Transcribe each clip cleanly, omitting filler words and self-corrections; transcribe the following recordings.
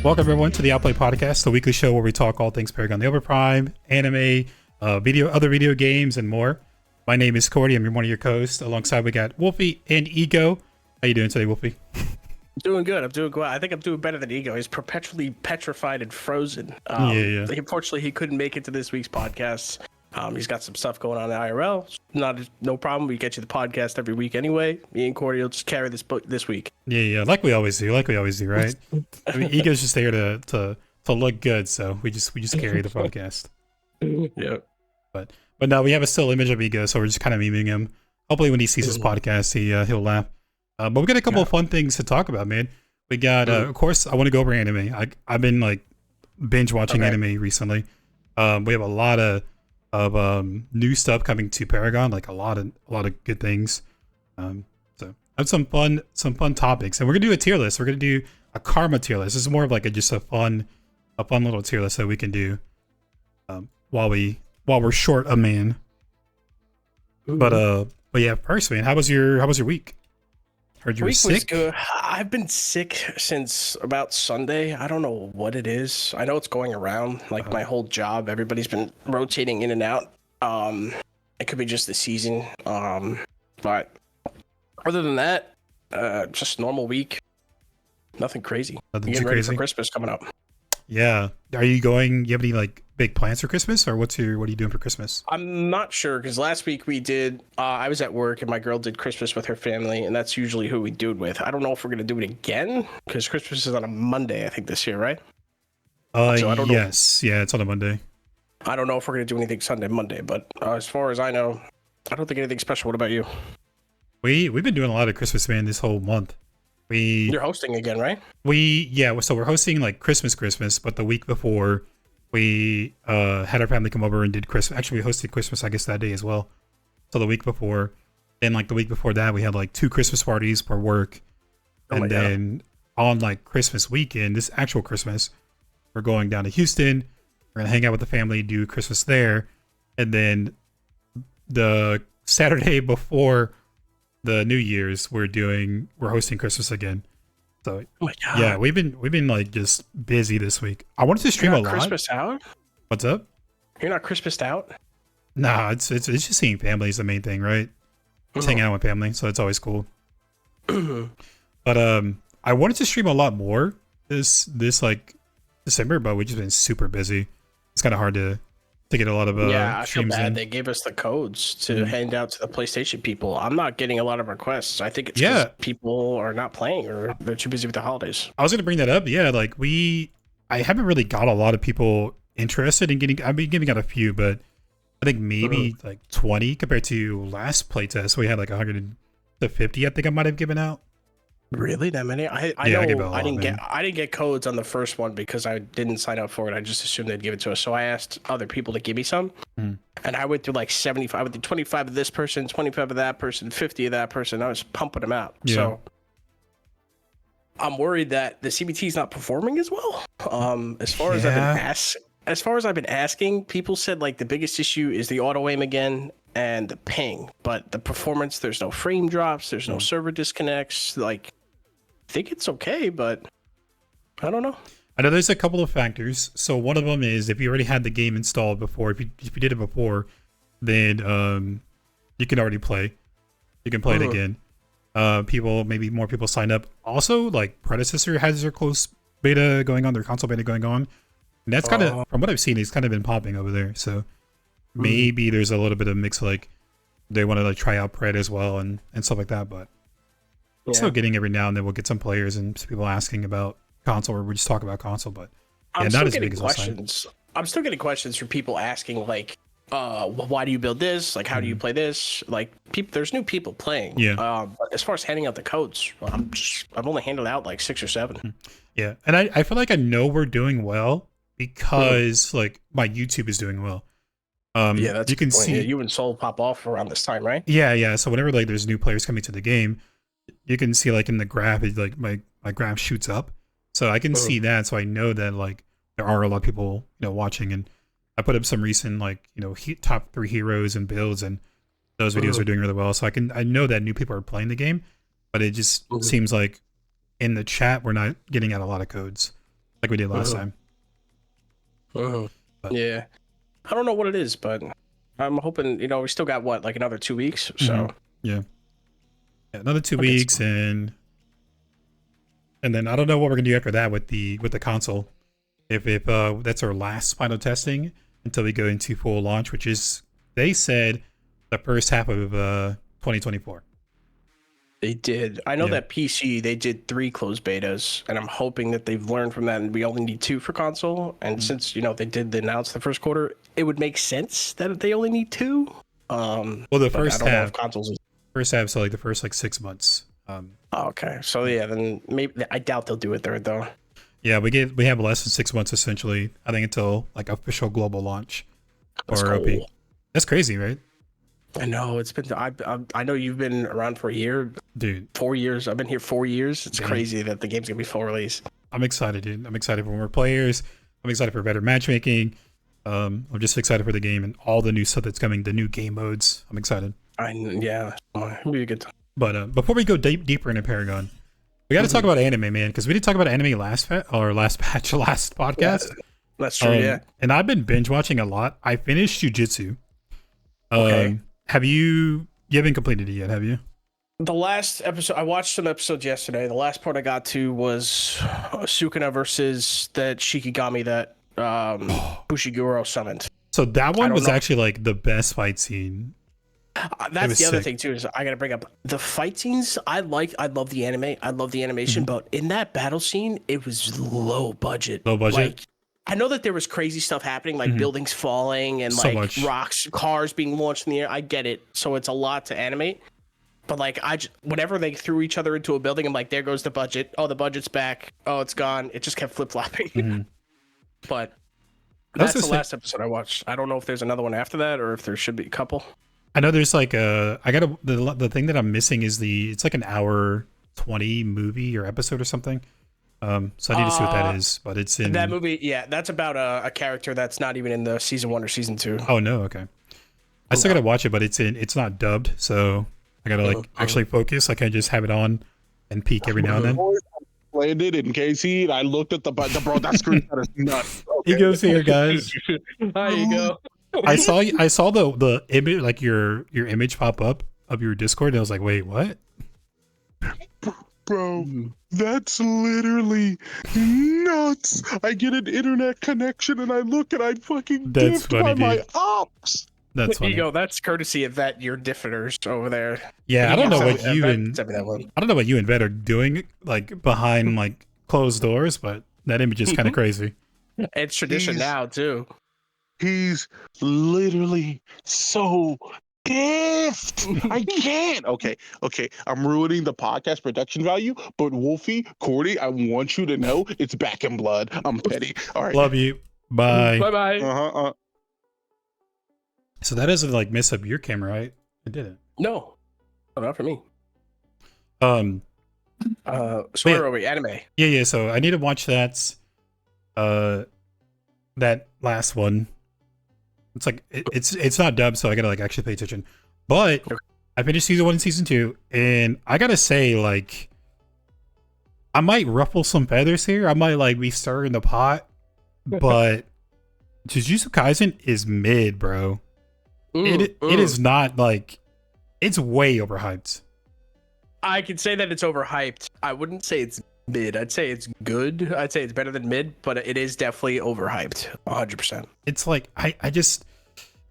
Welcome everyone to the Outplayed podcast, the weekly show where we talk all things Paragon, the Overprime, anime, other video games, and more. My name is Cordy. I'm one of your co-hosts. Alongside we got Wolfie and Ego. How you doing today, Wolfie? Doing good. I'm doing good. I think I'm doing better than Ego. He's perpetually petrified and frozen. Yeah. Unfortunately, he couldn't make it to this week's podcast. He's got some stuff going on in IRL. No problem. We get you the podcast every week anyway. Me and Cordy will just carry this book this week. Yeah, like we always do, right? I mean, Ego's just there to look good, so we just carry the podcast. Yeah. But no, we have a still image of Ego, so we're just kind of memeing him. Hopefully, when he sees this podcast, he'll laugh. But we got a couple of fun things to talk about, man. We got, of course, I want to go over anime. I've been like binge watching anime recently. We have a lot of new stuff coming to Paragon, like a lot of good things. So I have some fun topics, and we're gonna do a tier list. We're gonna do a karma tier list. This is more of like just a fun little tier list that we can do while we're short a man. But yeah, first, man, how was your week? Heard you were sick. Was good. I've been sick since about Sunday. I don't know what it is. I know it's going around. Like my whole job, everybody's been rotating in and out. It could be just the season. But other than that, just normal week. Nothing crazy. Nothing Getting too ready crazy for Christmas coming up. Yeah. Are you going? You have any like big plans for Christmas, or what are you doing for Christmas? I'm not sure because last week we did. I was at work and my girl did Christmas with her family, and that's usually who we do it with. I don't know if we're gonna do it again because Christmas is on a Monday, I think this year, right? So I don't know. Yeah, it's on a Monday. I don't know if we're gonna do anything Sunday, Monday, but as far as I know, I don't think anything special. What about you? We've been doing a lot of Christmas, man, this whole month. You're hosting again, right? So we're hosting like Christmas, but the week before we had our family come over and did Christmas. Actually, we hosted Christmas, I guess, that day as well. So the week before, then like the week before that, we had like 2 Christmas parties per work. And then on like Christmas weekend, this actual Christmas, we're going down to Houston. We're going to hang out with the family, do Christmas there. And then the Saturday before the New Year's, we're hosting Christmas again. So yeah, we've been like just busy this week. I wanted to stream a lot. Christmas out? What's up? You're not Christmased out? Nah, it's just seeing family is the main thing, right? Just hanging out with family, so it's always cool. But I wanted to stream a lot more this like December, but we've just been super busy. It's kind of hard to get a lot of I feel streams bad. in. They gave us the codes to hand out to the PlayStation people. I'm not getting a lot of requests. I think it's because people are not playing or they're too busy with the holidays. I was gonna bring that up. Yeah, like I haven't really got a lot of people interested in getting. I've been giving out a few, but I think maybe like 20 compared to last playtest. We had like 150. I think I might have given out. Really, that many? I didn't get codes on the first one because I didn't sign up for it. I just assumed they'd give it to us. So I asked other people to give me some, and I went through like 75. I went through 25 of this person, 25 of that person, 50 of that person. I was pumping them out. Yeah. So I'm worried that the CBT is not performing as well. As far as I've been asking, people said like the biggest issue is the auto aim again and the ping, but the performance, there's no frame drops, there's no server disconnects. Like, I think it's okay, but I don't know. I know there's a couple of factors. So one of them is if you already had the game installed before, if you did it before, then you can already play. You can play it again. Maybe more people signed up. Also, like Predecessor has their close beta going on, their console beta going on. And that's kind of, from what I've seen, it's kind of been popping over there. So maybe there's a little bit of mix, like they want to like try out Pred as well and stuff like that. But still getting every now and then we'll get some players and some people asking about console, or we just talk about console. But not as big as questions. I'm still getting questions from people asking like, why do you build this? Like, how do you play this? Like, there's new people playing. Yeah. But as far as handing out the codes, I've only handed out like 6 or 7. Yeah, and I feel like I know we're doing well because like my YouTube is doing well. That's you can see you and Soul pop off around this time, right? Yeah. So whenever like there's new players coming to the game, you can see like in the graph, it, like my graph shoots up, so I can see that. So I know that like there are a lot of people watching, and I put up some recent like top 3 heroes and builds, and those videos are doing really well. So I know that new people are playing the game, but it just seems like in the chat we're not getting out a lot of codes. like we did last time. But, yeah, I don't know what it is, but I'm hoping. We still got like another 2 weeks. So yeah, another 2 weeks, and then I don't know what we're gonna do after that with the console. If that's our last final testing until we go into full launch, which is, they said, the first half of 2024. They did. I know that PC, they did 3 closed betas, and I'm hoping that they've learned from that, and we only need 2 for console. And since they did announce the first quarter, it would make sense that they only need 2. Well, the first half consoles. First half, so like the first 6 months. Okay, so yeah, then maybe I doubt they'll do it there though. Yeah, we have less than 6 months essentially. I think until like official global launch or OP. That's crazy, right? I know it's been. I know you've been around for a year, dude. 4 years. I've been here 4 years. It's crazy that the game's gonna be full release. I'm excited, dude. I'm excited for more players. I'm excited for better matchmaking. I'm just excited for the game and all the new stuff that's coming. The new game modes. I'm excited. Yeah, it'll be a good time. But before we go deeper into Paragon, we got to talk about anime, man, because we didn't talk about anime last podcast. Yeah, that's true. Yeah. And I've been binge watching a lot. I finished Jujutsu. Okay. You haven't completed it yet, have you? The last episode, I watched some episodes yesterday. The last part I got to was Sukuna versus that Shikigami that Fushiguro summoned. So that one was actually like the best fight scene. That's the other thing too, is I gotta bring up the fight scenes. I love the anime. I love the animation, but in that battle scene, it was low budget. Low budget. Like, I know that there was crazy stuff happening, like buildings falling and like rocks, cars being launched in the air. I get it. So it's a lot to animate. But like, whenever they threw each other into a building, I'm like, there goes the budget. Oh, the budget's back. Oh, it's gone. It just kept flip flopping. But that's the last episode I watched. I don't know if there's another one after that or if there should be a couple. I know there's like the thing that I'm missing is it's like an hour 20 movie or episode or something. So I need to see what that is, but it's in that movie. Yeah, that's about a character that's not even in the season 1 or season 2. Oh no, okay. I still gotta watch it, but it's not dubbed, so I gotta like actually focus. I can't just have it on and peek every now and then. Played it in KC, and I looked at the bro. That screenshot is nuts. Okay. You go see it, guys. There you go. I saw the image, like your image pop up of your Discord, and I was like, wait, what? Bro, that's literally nuts. I get an internet connection and I look and I fucking that's funny, by my ops. That's funny. You go. That's courtesy of your differenters over there. Yeah, I don't know what you and Vet are doing like behind like closed doors, but that image is kind of crazy. It's tradition now too. He's literally so gift. I can't. Okay. I'm ruining the podcast production value, but Wolfie, Cordy, I want you to know it's back in blood. I'm petty. All right. Love you. Bye. Bye. So that doesn't like mess up your camera, right? It didn't. No, not for me. So where are we? Anime. Yeah. So I need to watch that last one. It's like it's not dubbed, so I gotta like actually pay attention. But I finished season 1 and season 2, and I gotta say, like, I might ruffle some feathers here. I might like be stirring the pot, but Jujutsu Kaisen is mid, bro. It is not like, it's way overhyped. I could say that it's overhyped. I wouldn't say it's mid. I'd say it's good. I'd say it's better than mid, but it is definitely overhyped. 100%. It's like I just,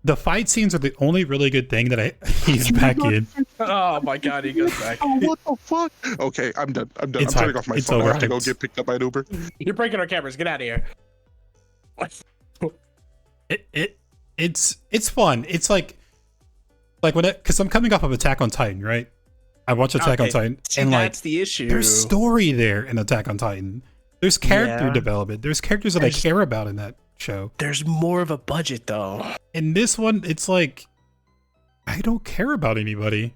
the fight scenes are the only really good thing that he's back in. Oh my god, he goes back. Oh, what the fuck? Okay, I'm done. I'm turning off my phone. I have to go get picked up by an Uber. You're breaking our cameras. Get out of here. It's fun. It's like when because I'm coming off of Attack on Titan, right? I watched Attack on Titan, and that's the issue. There's story there in Attack on Titan. There's character development. There's characters that I care about in that show. There's more of a budget though. In this one, it's like I don't care about anybody.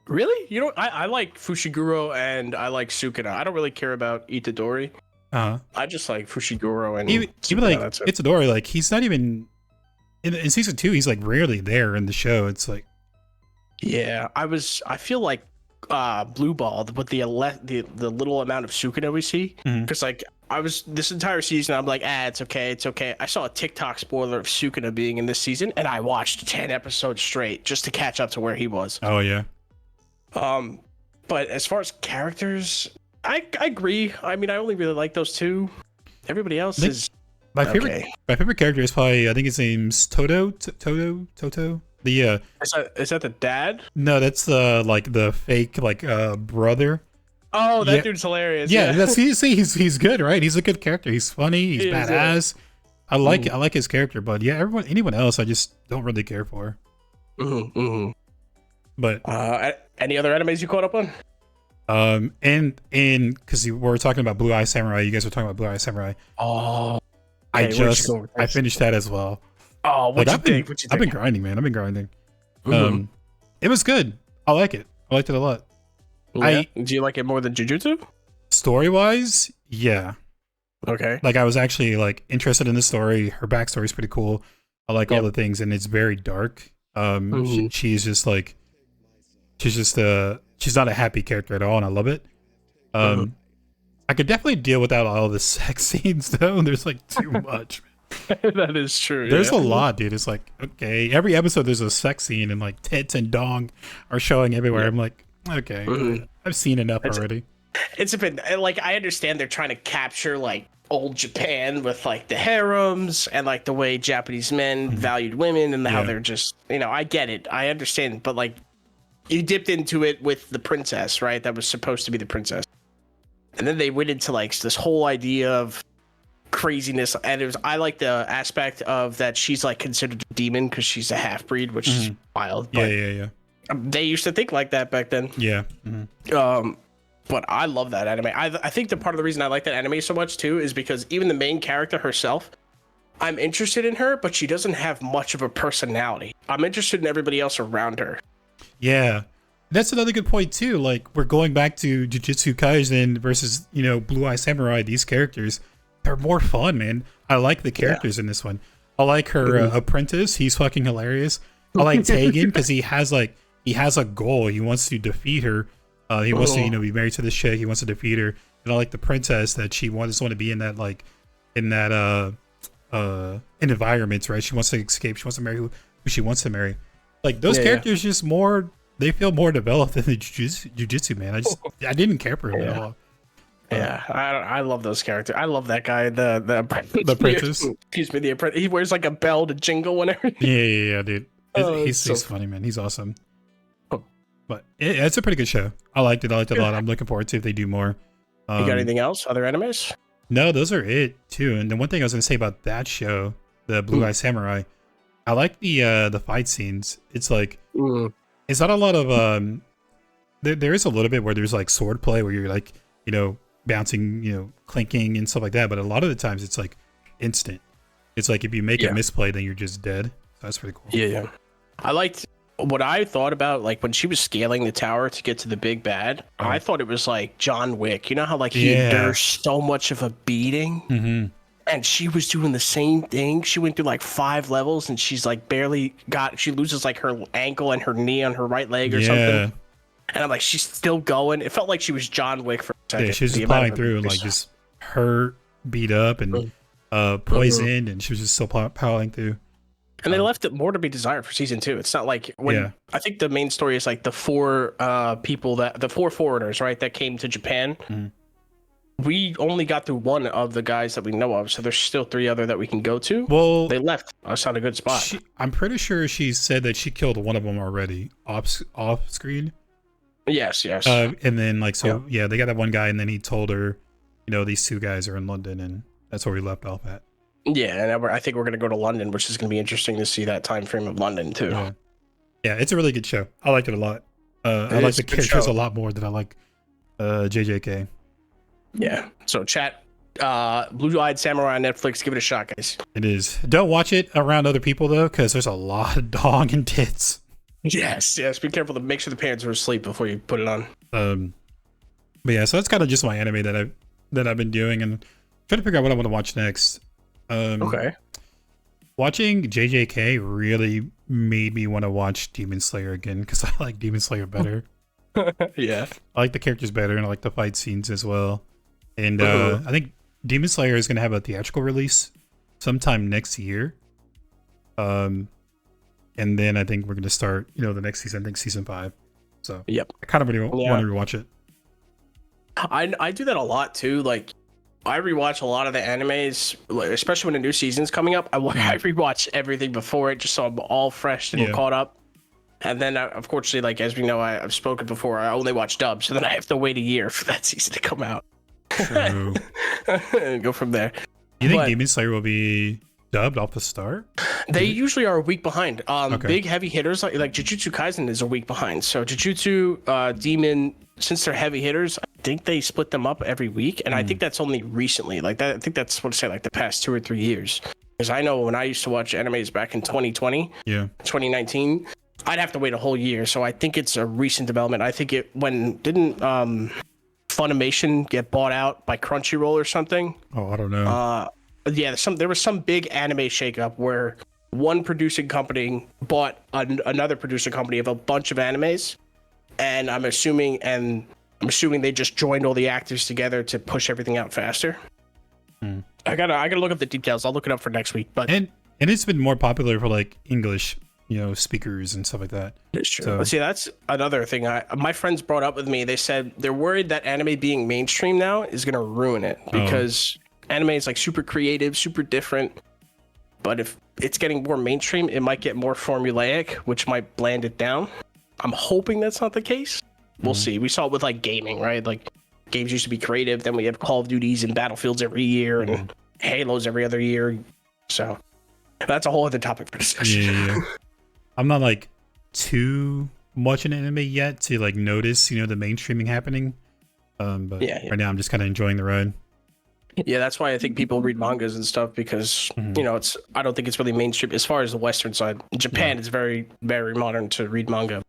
Really? You know, I like Fushiguro and I like Sukuna. I don't really care about Itadori. I just like Fushiguro and even like Itadori. Like he's not even in season 2. He's like rarely there in the show. It's like, yeah, I feel like blue balled with the little amount of Sukuna we see, because like I was this entire season I'm like, it's okay. I saw a TikTok spoiler of Sukuna being in this season, and I watched 10 episodes straight just to catch up to where he was. Oh yeah. But as far as characters, I agree. I mean, I only really like those two. Everybody else is my favorite. My favorite character is probably, I think his name's Toto. The is that the dad? No, that's the like the fake like brother. Oh, that dude's hilarious. Yeah, that's he's good, right? He's a good character. He's funny. He's badass. I like his character, but yeah, anyone else, I just don't really care for. But any other animes you caught up on? And because we were talking about Blue Eye Samurai, you guys were talking about Blue Eye Samurai. Oh, okay, I finished that as well. Oh, what'd you think? I've been grinding, man. I've been grinding. It was good. I like it. I liked it a lot. Yeah. Do you like it more than Jujutsu? Story wise, yeah. Okay. Like I was actually like interested in the story. Her backstory is pretty cool. I like all the things, and it's very dark. She's just like, she's not a happy character at all, and I love it. I could definitely deal without all the sex scenes though. There's like too much. That is true. There's a lot, dude. It's like, okay, every episode there's a sex scene, and like tits and dong are showing everywhere. I'm like, okay, I've seen enough already. It's been like, I understand they're trying to capture like old Japan with like the harems and like the way Japanese men valued women and how they're just, I get it, I understand, but like you dipped into it with the princess, right? That was supposed to be the princess, and then they went into like this whole idea of craziness, and I like the aspect of that she's like considered a demon because she's a half-breed, which is wild. Yeah. They used to think like that back then. Yeah. But I love that anime. I think the part of the reason I like that anime so much too is because even the main character herself, I'm interested in her, but she doesn't have much of a personality. I'm interested in everybody else around her. Yeah. That's another good point too. Like, we're going back to Jujutsu Kaisen versus, Blue Eye Samurai. These characters, they're more fun, man. I like the characters in this one. I like her apprentice. He's fucking hilarious. I like Tegan because he has a goal. He wants to defeat her. He wants to, be married to this chick. He wants to defeat her. And I like the princess that she doesn't want to be in that environment, right? She wants to escape. She wants to marry who she wants to marry. Like, those characters just more, they feel more developed than the jujitsu, man. I didn't care for him at all. Yeah, I love those characters. I love that guy, the princess. Excuse me, the apprentice. He wears like a bell to jingle whenever. Yeah, dude. He's funny, man. He's awesome. But it's a pretty good show. I liked it a lot. I'm looking forward to if they do more. You got anything else? Other animes? No, those are it too. And the one thing I was gonna say about that show, the Blue Eye Samurai, I like the fight scenes. It's like it's not a lot of there is a little bit where there's like sword play where you're like, bouncing, clinking and stuff like that. But a lot of the times it's like instant. It's like if you make a misplay, then you're just dead. So that's pretty cool. Yeah. I liked what I thought about, like when she was scaling the tower to get to the big bad. I thought it was like John Wick. You know how like he endured so much of a beating, and she was doing the same thing. She went through like 5 levels, and she's like she loses like her ankle and her knee on her right leg or something. And I'm like, she's still going. It felt like she was John Wick for a second. Yeah, she was just plowing through, like just hurt, beat up, and poisoned, and she was just still plowing through. And they left it more to be desired for season 2. It's not like when I think the main story is like the 4 the 4 foreigners, right, that came to Japan. We only got through 1 of the guys that we know of, so there's still 3 other that we can go to. Well, they left us on a good spot. I'm pretty sure she said that she killed one of them already off screen. Yes. And then they got that one guy, and then he told her, these 2 guys are in London, and that's where we left off at. Yeah, and I think we're going to go to London, which is going to be interesting to see that time frame of London too. Yeah, it's a really good show. I liked it a lot. I like the characters a lot more than I like JJK. Yeah. So chat, Blue Eyed Samurai on Netflix. Give it a shot, guys. It is. Don't watch it around other people though, because there's a lot of dong and tits. Yes. Be careful to make sure the parents are asleep before you put it on. But yeah, so that's kind of just my anime that I've been doing, and trying to figure out what I want to watch next. Okay. Watching JJK really made me want to watch Demon Slayer again because I like Demon Slayer better. Yeah. I like the characters better, and I like the fight scenes as well. And I think Demon Slayer is going to have a theatrical release sometime next year. And then I think we're going to start, the next season. I think season 5. So yep, I kind of really want to rewatch it. I do that a lot too. Like, I rewatch a lot of the animes, especially when a new season's coming up. I rewatch everything before it, just so I'm all fresh and caught up. And then, unfortunately, like, as we know, I've spoken before, I only watch dubs, so then I have to wait a year for that season to come out. True. And go from there. You think Demon Slayer will be dubbed off the start? They usually are a week behind. Big heavy hitters like Jujutsu Kaisen is a week behind. So Jujutsu, Demon, since they're heavy hitters, I think they split them up every week, and I think that's only recently. Like that, I think that's what I say, like the past 2 or 3 years. Because I know when I used to watch animes back in 2020, 2019, I'd have to wait a whole year. So I think it's a recent development. I think didn't Funimation get bought out by Crunchyroll or something? Oh, I don't know. Yeah, there was some big anime shakeup where one producing company bought another producing company of a bunch of animes, and I'm assuming they just joined all the actors together to push everything out faster. I gotta look up the details. I'll look it up for next week. But and it's been more popular for like English, speakers and stuff like that. It's true. So, see, that's another thing my friends brought up with me. They said they're worried that anime being mainstream now is gonna ruin it because anime is like super creative, super different. But if it's getting more mainstream, it might get more formulaic, which might bland it down. I'm hoping that's not the case. We'll see. We saw it with like gaming, right? Like games used to be creative. Then we have Call of Duties and Battlefields every year and Halos every other year. So that's a whole other topic for discussion. Yeah. I'm not like too much in anime yet to like notice, the mainstreaming happening. But right now I'm just kind of enjoying the ride. Yeah, that's why I think people read mangas and stuff because I don't think it's really mainstream as far as the Western side. In Japan, it's very, very modern to read manga.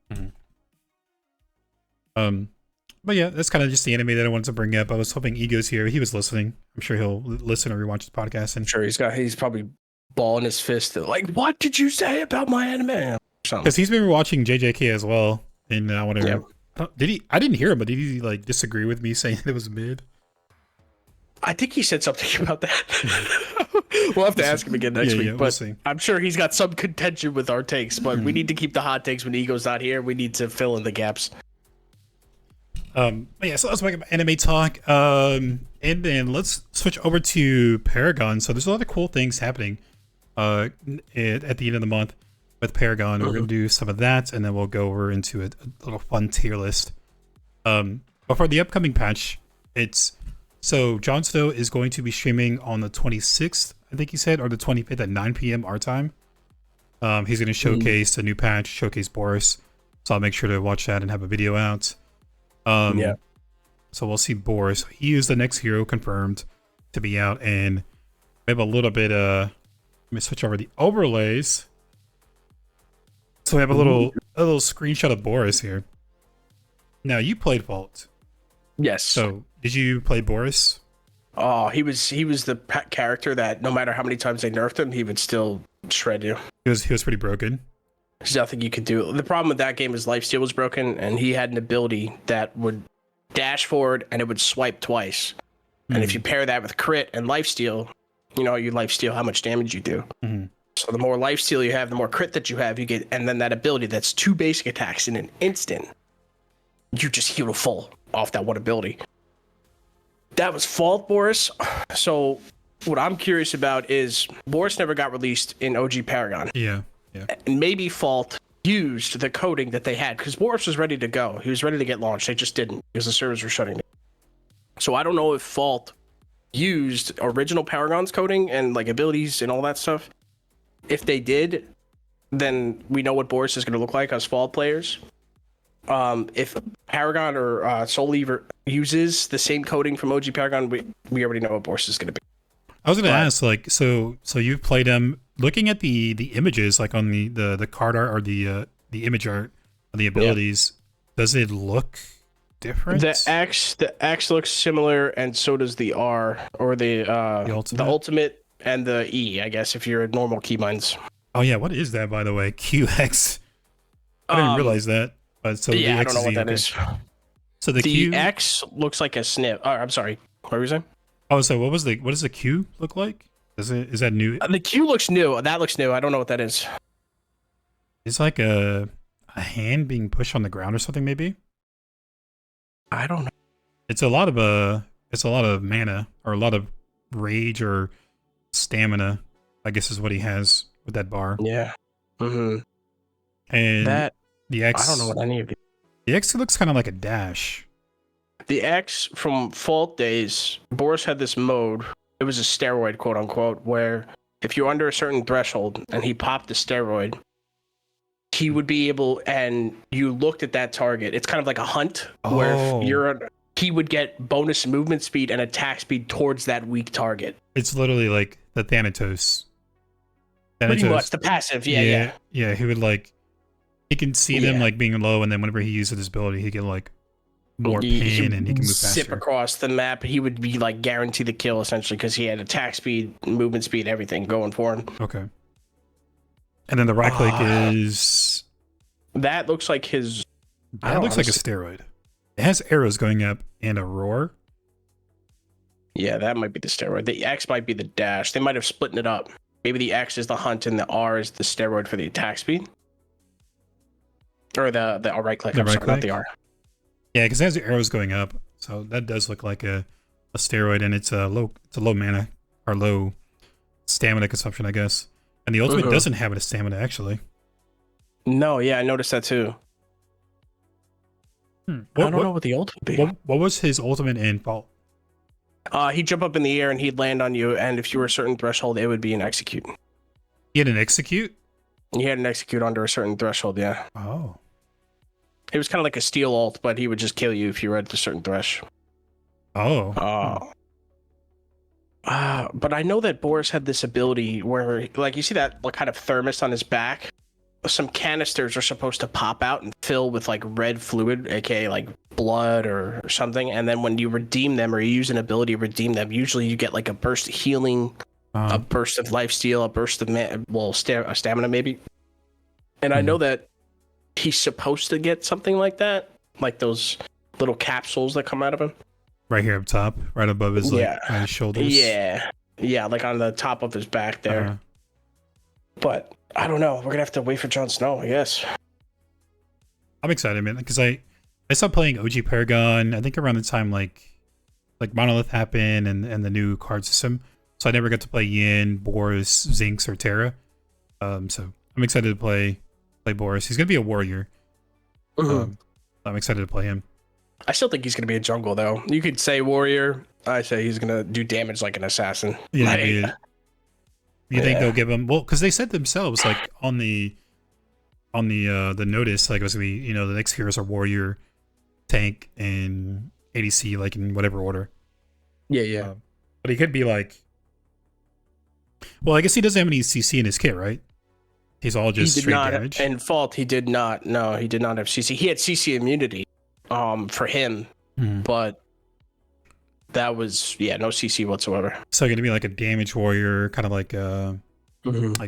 But yeah, that's kind of just the anime that I wanted to bring up. I was hoping Ego's here. He was listening. I'm sure he'll listen or rewatch the podcast. And sure, he's probably balling his fist like, "What did you say about my anime?" Because he's been watching JJK as well, and I want to. Did he? I didn't hear him, but did he like disagree with me saying it was mid? I think he said something about that. We'll have to ask him again next week. But we'll I'm sure he's got some contention with our takes. But we need to keep the hot takes when Ego's not here. We need to fill in the gaps. So let's make anime talk. And then let's switch over to Paragon. So there's a lot of cool things happening at the end of the month with Paragon. We're going to do some of that, and then we'll go over into a little fun tier list. But for the upcoming patch, so Jon Snow is going to be streaming on the 26th, I think he said, or the 25th at 9 p.m. our time. He's going to showcase a new patch, showcase Boris. So I'll make sure to watch that and have a video out. So we'll see Boris. He is the next hero confirmed to be out, and we have a little bit. Let me switch over the overlays. So we have a little screenshot of Boris here. Now you played Vault. Yes. So did you play Boris? Oh, he was the character that no matter how many times they nerfed him, he would still shred you. He was pretty broken. There's nothing you could do. The problem with that game is lifesteal was broken, and he had an ability that would dash forward and it would swipe twice. And if you pair that with crit and lifesteal, you lifesteal how much damage you do. So the more lifesteal you have, the more crit that you have, you get, and then that ability that's 2 basic attacks in an instant, you just heal to full off that one ability. That was Fault Boris. So what I'm curious about is Boris never got released in OG Paragon. Yeah. And maybe Fault used the coding that they had because Boris was ready to go. He was ready to get launched. They just didn't because the servers were shutting down. So I don't know if Fault used original Paragon's coding and like abilities and all that stuff. If they did, then we know what Boris is going to look like as Fault players. If Paragon or Soul Lever uses the same coding from OG Paragon, we already know what Boris is going to be. I was going to ask, like, so you've played him. Looking at the images, like on the card art or the image art of the abilities, does it look different? The X looks similar, and so does the R or the ultimate and the E. I guess if you're normal keybinds. Oh yeah, what is that by the way? QX. I didn't realize that. But so yeah, the I X don't know what Z, that okay. is. So the The Q X looks like a snip. Oh, I'm sorry. What were you saying? Oh, so what does the Q look like? Is that new? The Q looks new. That looks new. I don't know what that is. It's like a hand being pushed on the ground or something, maybe? I don't know. It's a lot of mana or a lot of rage or stamina, I guess is what he has with that bar. Yeah. Mm-hmm. And That the X I don't know what any of these. the X looks kind of like a dash. The X from Fault Days, Boris had this mode. It was a steroid, quote unquote, where if you're under a certain threshold and he popped the steroid, he would be able, and you looked at that target. It's kind of like a hunt where if he would get bonus movement speed and attack speed towards that weak target. It's literally like the Thanatos. Pretty much the passive, yeah. Yeah, he would like he can see them like being low, and then whenever he uses his ability, he can like more pain and he can move faster. Zip across the map. He would be like guaranteed the kill essentially because he had attack speed, movement speed, everything going for him. Okay. And then the right click is that looks like his. That looks like a steroid. It has arrows going up and a roar. Yeah, that might be the steroid. The X might be the dash. They might have split it up. Maybe the X is the hunt and the R is the steroid for the attack speed. Or the right click. I'm sorry, not the R. Yeah, because it has the arrows going up, so that does look like a steroid, and it's a low mana or low stamina consumption, I guess. And the ultimate doesn't have a stamina actually. No, yeah, I noticed that too. I don't know what the ultimate be. What was his ultimate in Fault? He'd jump up in the air and he'd land on you, and if you were a certain threshold, it would be an execute. He had an execute? He had an execute under a certain threshold, yeah. Oh. It was kind of like a steal ult, but he would just kill you if you were at a certain thresh. Oh. But I know that Boris had this ability where, like, you see that kind of thermos on his back? Some canisters are supposed to pop out and fill with like red fluid, aka like blood or something, and then when you redeem them or you use an ability to redeem them, usually you get like a burst of healing, a burst of lifesteal, a burst of stamina maybe. And I know that he's supposed to get something like that, like those little capsules that come out of him. Right here up top, right above his on his shoulders. Yeah, like on the top of his back there. But I don't know. We're gonna have to wait for Jon Snow, I guess. I'm excited, man, because I stopped playing OG Paragon. I think around the time like Monolith happened and the new card system. So I never got to play Yin, Boris, Zinx, or Terra. So I'm excited to play Boris. He's gonna be a warrior. I'm excited to play him. I still think he's gonna be a jungle though. You could say warrior. I say he's gonna do damage like an assassin. Yeah. You think they'll give him because they said themselves like on the notice like it was gonna be the next heroes are warrior, tank, and ADC like in whatever order. Yeah. But he could be like, well, I guess he doesn't have any CC in his kit, right? He's all just straight damage. In Fault, he did not. No, he did not have CC. He had CC immunity, for him, but that was no CC whatsoever. So gonna be like a damage warrior, kind of like I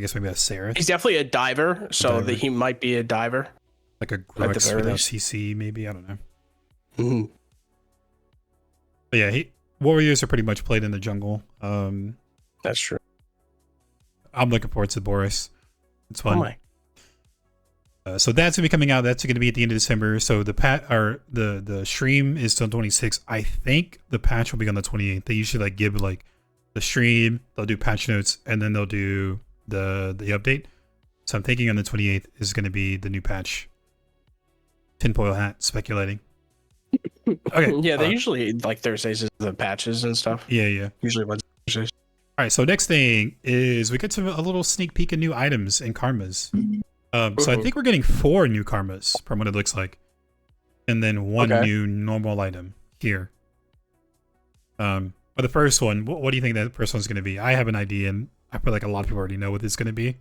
guess maybe a Seraph. He's definitely a diver, so that he might be a diver. Like a Grux without CC, maybe, I don't know. But yeah, warriors are pretty much played in the jungle. That's true. I'm looking forward to Boris. It's fun. Oh my. So that's gonna be coming out. That's gonna be at the end of December. So the stream is till 26th. I think the patch will be on the 28th. They usually like give like the stream, they'll do patch notes, and then they'll do the update. So I'm thinking on the 28th is gonna be the new patch. Tinfoil hat, speculating. Okay. Yeah, they usually like Thursdays is the patches and stuff. Yeah. Usually Wednesdays. All right. So next thing is we get to a little sneak peek of new items and karmas. So I think we're getting 4 new karmas from what it looks like. And then 1 new normal item here. But the first one, what do you think that first one's going to be? I have an idea, and I feel like a lot of people already know what it's going to be.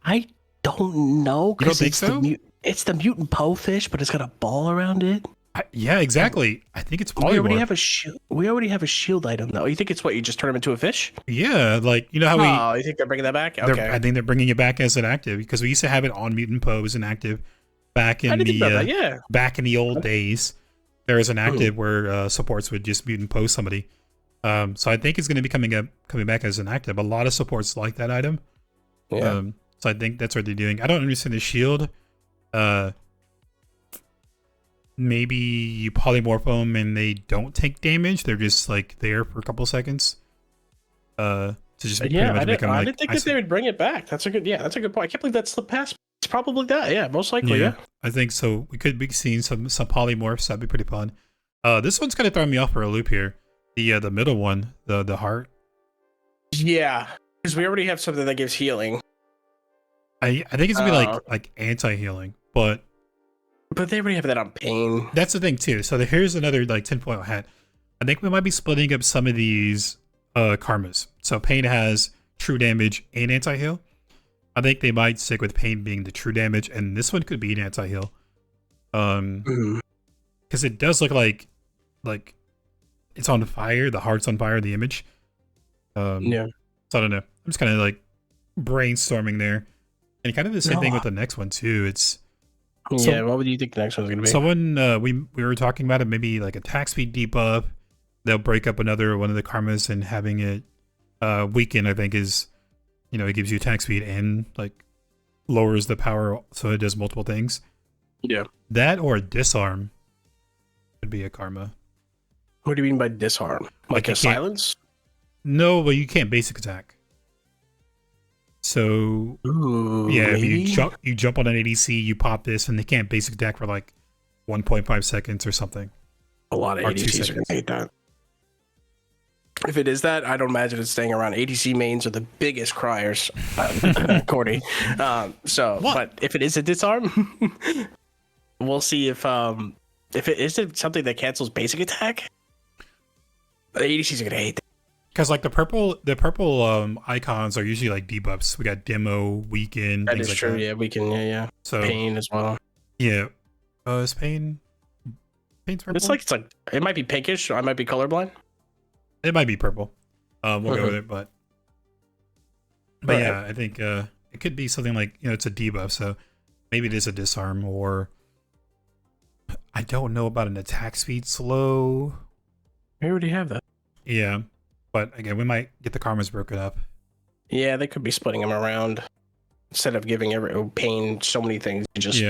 I don't know. You don't think so? It's the mutant Poe fish, but it's got a ball around it. Yeah, exactly. I think it's we already have a shield item though. You think it's what you just turn him into a fish? Yeah, like you know how you think they're bringing that back? Okay. I think they're bringing it back as an active because we used to have it on mutant Poe as an active back in the old days, there was an active where supports would just mute and post somebody. So I think it's going to be coming back as an active. A lot of supports like that item. Yeah. So I think that's what they're doing. I don't understand the shield. Maybe you polymorph them and they don't take damage. They're just like there for a couple seconds. To just pretty much become I didn't think that they would bring it back. That's a good point. I can't believe that's the past. It's probably that. Yeah, most likely. Yeah. I think so. We could be seeing some polymorphs. That'd be pretty fun. This one's kind of throwing me off for a loop here. The middle one, the heart. Yeah, because we already have something that gives healing. I think it's gonna be like anti-healing, but they already have that on pain. That's the thing too. So here's another like 10-point hat. I think we might be splitting up some of these karmas. So pain has true damage and anti-heal. I think they might stick with pain being the true damage, and this one could be an anti-heal. Because it does look like it's on fire. The heart's on fire. The image. Yeah. So I don't know. I'm just kind of like brainstorming there, and kind of the same thing with the next one too. It's what would you think the next one's gonna be? Someone we were talking about it. Maybe like attack speed debuff. They'll break up another one of the karmas and having it weaken. I think is, it gives you attack speed and like lowers the power, so it does multiple things. Yeah. That or disarm would be a karma. What do you mean by disarm? Like a silence? No, but you can't basic attack. So if you jump on an ADC, you pop this, and they can't basic attack for like 1.5 seconds or something. A lot of ADCs are gonna hate that. If it is that, I don't imagine it's staying around. ADC mains are the biggest criers, Cordy. But if it is a disarm, we'll see if it is something that cancels basic attack. The ADCs are gonna hate that. Because like the purple icons are usually like debuffs. We got demo, weaken. That is true. Yeah, weaken. Yeah. So pain as well. Yeah. Is pain's purple? It's like it might be pinkish. I might be colorblind. It might be purple. We'll go with it, but yeah, I think it could be something like it's a debuff, so maybe it is a disarm, or I don't know about an attack speed slow. We already have that. Yeah, but again, we might get the karmas broken up. Yeah, they could be splitting them around instead of giving every pain so many things. Just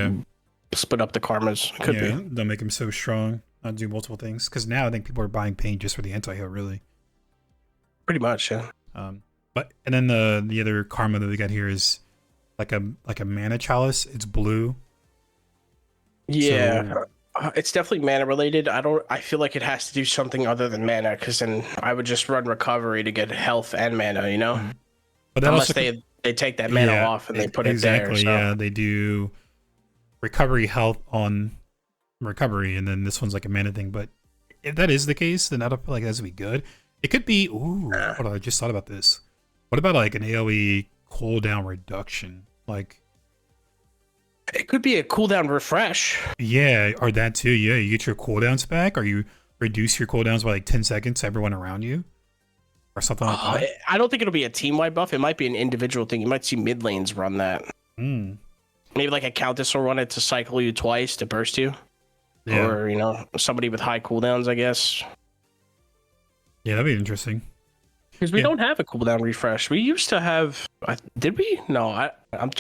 split up the karmas. Could be. They'll make them so strong. Not do multiple things, because now I think people are buying pain just for the anti-heal, really. Pretty much, yeah. And then the other karma that we got here is like a mana chalice. It's blue. Yeah, so, it's definitely mana related. I feel like it has to do something other than mana, because then I would just run recovery to get health and mana. But unless they take that mana off and they put it there. Exactly. Yeah, they do recovery health on recovery, and then this one's like a mana thing. But if that is the case, then I don't feel like that's would be good. It could be hold on, I just thought about this. What about like an AoE cooldown reduction? Like it could be a cooldown refresh. Yeah, or that too. Yeah, you get your cooldowns back, or you reduce your cooldowns by like 10 seconds to everyone around you, or something like that. I don't think it'll be a team-wide buff. It might be an individual thing. You might see mid lanes run that. Maybe like a Countess will run it to cycle you twice to burst you. Yeah. Or, somebody with high cooldowns, I guess. Yeah, that'd be interesting. Because we don't have a cooldown refresh. We used to have... Did we? No, I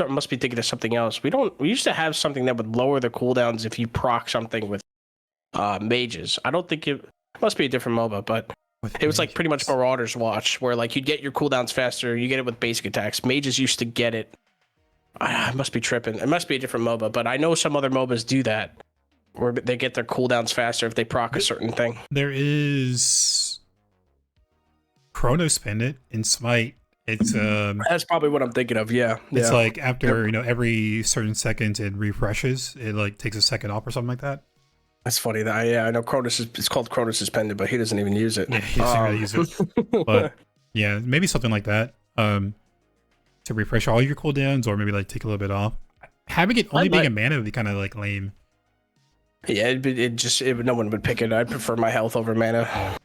must be thinking of something else. We used to have something that would lower the cooldowns if you proc something with mages. I don't think it must be a different MOBA, but it was like pretty much Marauder's Watch, where like you'd get your cooldowns faster. You get it with basic attacks. Mages used to get it. I must be tripping. It must be a different MOBA, but I know some other MOBAs do that, where they get their cooldowns faster if they proc a certain thing. There is Chronos Pendant in Smite. It's that's probably what I'm thinking of. Yeah, it's like after every certain second it refreshes. It like takes a second off or something like that. That's funny. I know Cronus it's called Cronus Pendant, but he doesn't even use it. Yeah, he doesn't really use it. But yeah, maybe something like that. To refresh all your cooldowns, or maybe like take a little bit off. Having it only being a mana would be kind of like lame. Yeah, no one would pick it. I'd prefer my health over mana.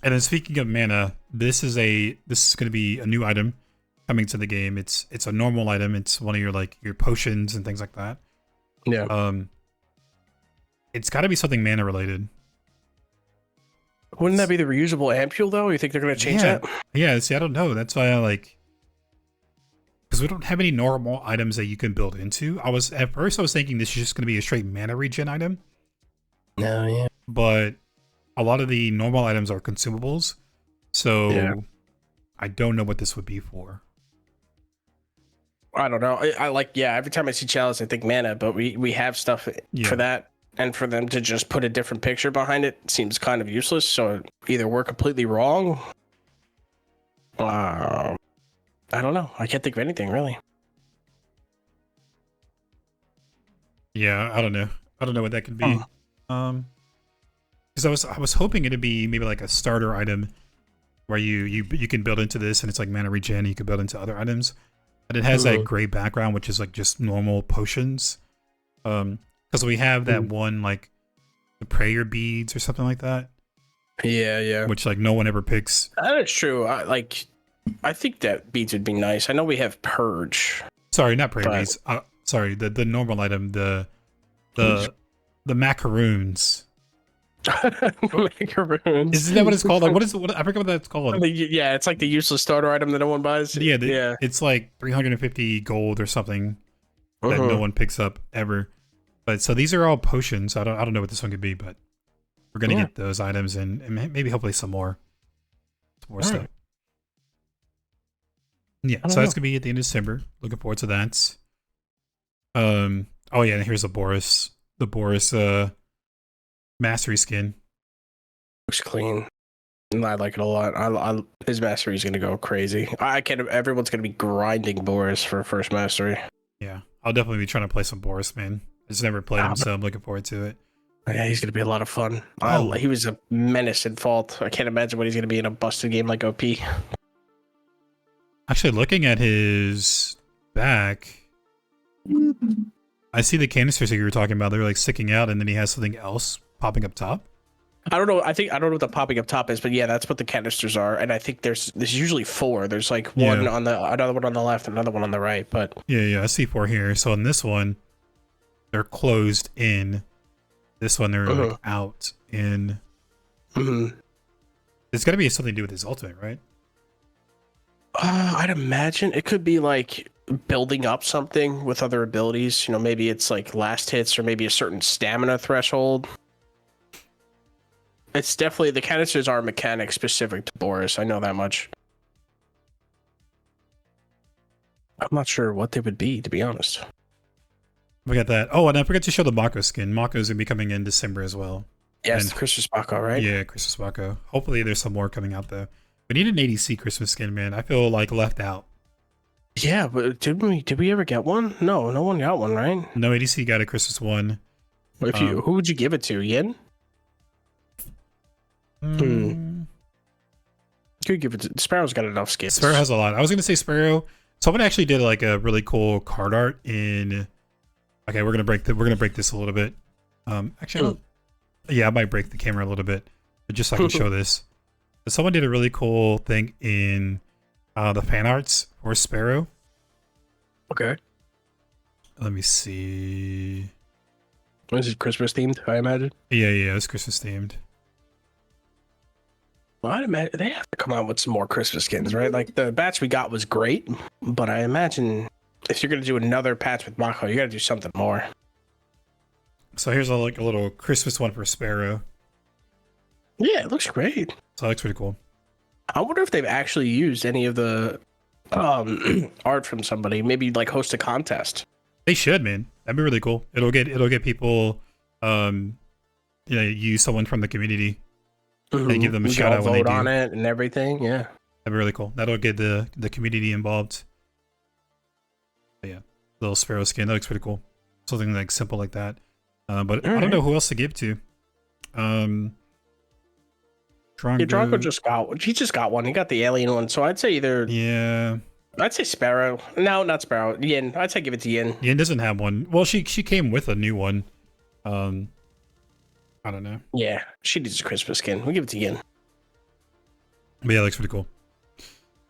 And then speaking of mana, this is going to be a new item coming to the game. It's a normal item. It's one of your potions and things like that. Yeah. It's got to be something mana related. Wouldn't that be the reusable ampule though? You think they're gonna change that? Yeah. See, I don't know. That's why I like, because we don't have any normal items that you can build into. At first I was thinking this is just gonna be a straight mana regen item. No, yeah. But a lot of the normal items are consumables, so I don't know what this would be for. I don't know. I like, every time I see chalice, I think mana, but we have stuff for that. And for them to just put a different picture behind it seems kind of useless. So either we're completely wrong. I don't know. I can't think of anything really. Yeah, I don't know. I don't know what that could be. Because I was hoping it'd be maybe like a starter item where you can build into this and it's like mana regen. You could build into other items, but it has that gray background, which is like just normal potions. Because we have that one, like, the prayer beads or something like that. Yeah. Which, like, no one ever picks. That is true. I think that beads would be nice. I know we have purge. Sorry, not prayer beads. Sorry, the normal item, the macaroons. Macaroons. Isn't that what it's called? Like, what? I forget what that's called. Yeah, it's like the useless starter item that no one buys. Yeah, it's like 350 gold or something that no one picks up ever. But so these are all potions. I don't know what this one could be, but we're gonna get those items and maybe hopefully some more stuff. Yeah, so that's gonna be at the end of December. Looking forward to that. Oh yeah, and here's the Boris mastery skin. Looks clean. I like it a lot. His mastery is gonna go crazy. Everyone's gonna be grinding Boris for first mastery. Yeah, I'll definitely be trying to play some Boris, man. I just never played him, so I'm looking forward to it. Yeah, he's gonna be a lot of fun. He was a menace in Fault. I can't imagine what he's gonna be in a busted game like OP. Actually, looking at his back, I see the canisters that you were talking about. They're like sticking out, and then he has something else popping up top. I don't know. I don't know what the popping up top is, but yeah, that's what the canisters are. And I think there's usually 4. There's like another one on the left, another one on the right. But yeah, I see 4 here. So in this one, they're closed in. This one, they're like out in. It's got to be something to do with his ultimate, right? I'd imagine it could be like building up something with other abilities. You know, maybe it's like last hits or maybe a certain stamina threshold. It's definitely, the canisters are mechanic specific to Boris. I know that much. I'm not sure what they would be, to be honest. We got that. Oh, and I forgot to show the Mako skin. Mako's gonna be coming in December as well. Yes, and Christmas Mako, right? Yeah, Christmas Mako. Hopefully there's some more coming out though. We need an ADC Christmas skin, man. I feel like left out. Yeah, but did we ever get one? No one got one, right? No ADC got a Christmas one. Who would you give it to? Yin? Could give it to Sparrow's got enough skins. Sparrow has a lot. I was gonna say Sparrow. Someone actually did like a really cool card art in. Okay, we're gonna break this a little bit. Actually, yeah, I might break the camera a little bit, but just so I can show this. But someone did a really cool thing in the fan arts for Sparrow. Okay. Let me see. Was it Christmas themed? I imagine. Yeah, it was Christmas themed. Well, I'd imagine they have to come out with some more Christmas skins, right? Like the batch we got was great, but I imagine if you're gonna do another patch with Mako, you gotta do something more. So here's a little Christmas one for Sparrow. Yeah, it looks great. So that looks pretty cool. I wonder if they've actually used any of the art from somebody. Maybe like host a contest. They should, man. That'd be really cool. It'll get people, use someone from the community. And give them a shout out when they do. Vote on it and everything. Yeah, that'd be really cool. That'll get the community involved. But yeah, little Sparrow skin. That looks pretty cool. Something like simple like that. But I don't know who else to give to. Drago just got one. He got the alien one. So I'd say either. Yeah. I'd say Sparrow. No, not Sparrow. Yin. I'd say give it to Yin. Yin doesn't have one. Well, she came with a new one. I don't know. Yeah, she needs a Christmas skin. We'll give it to Yin. But yeah, it looks pretty cool.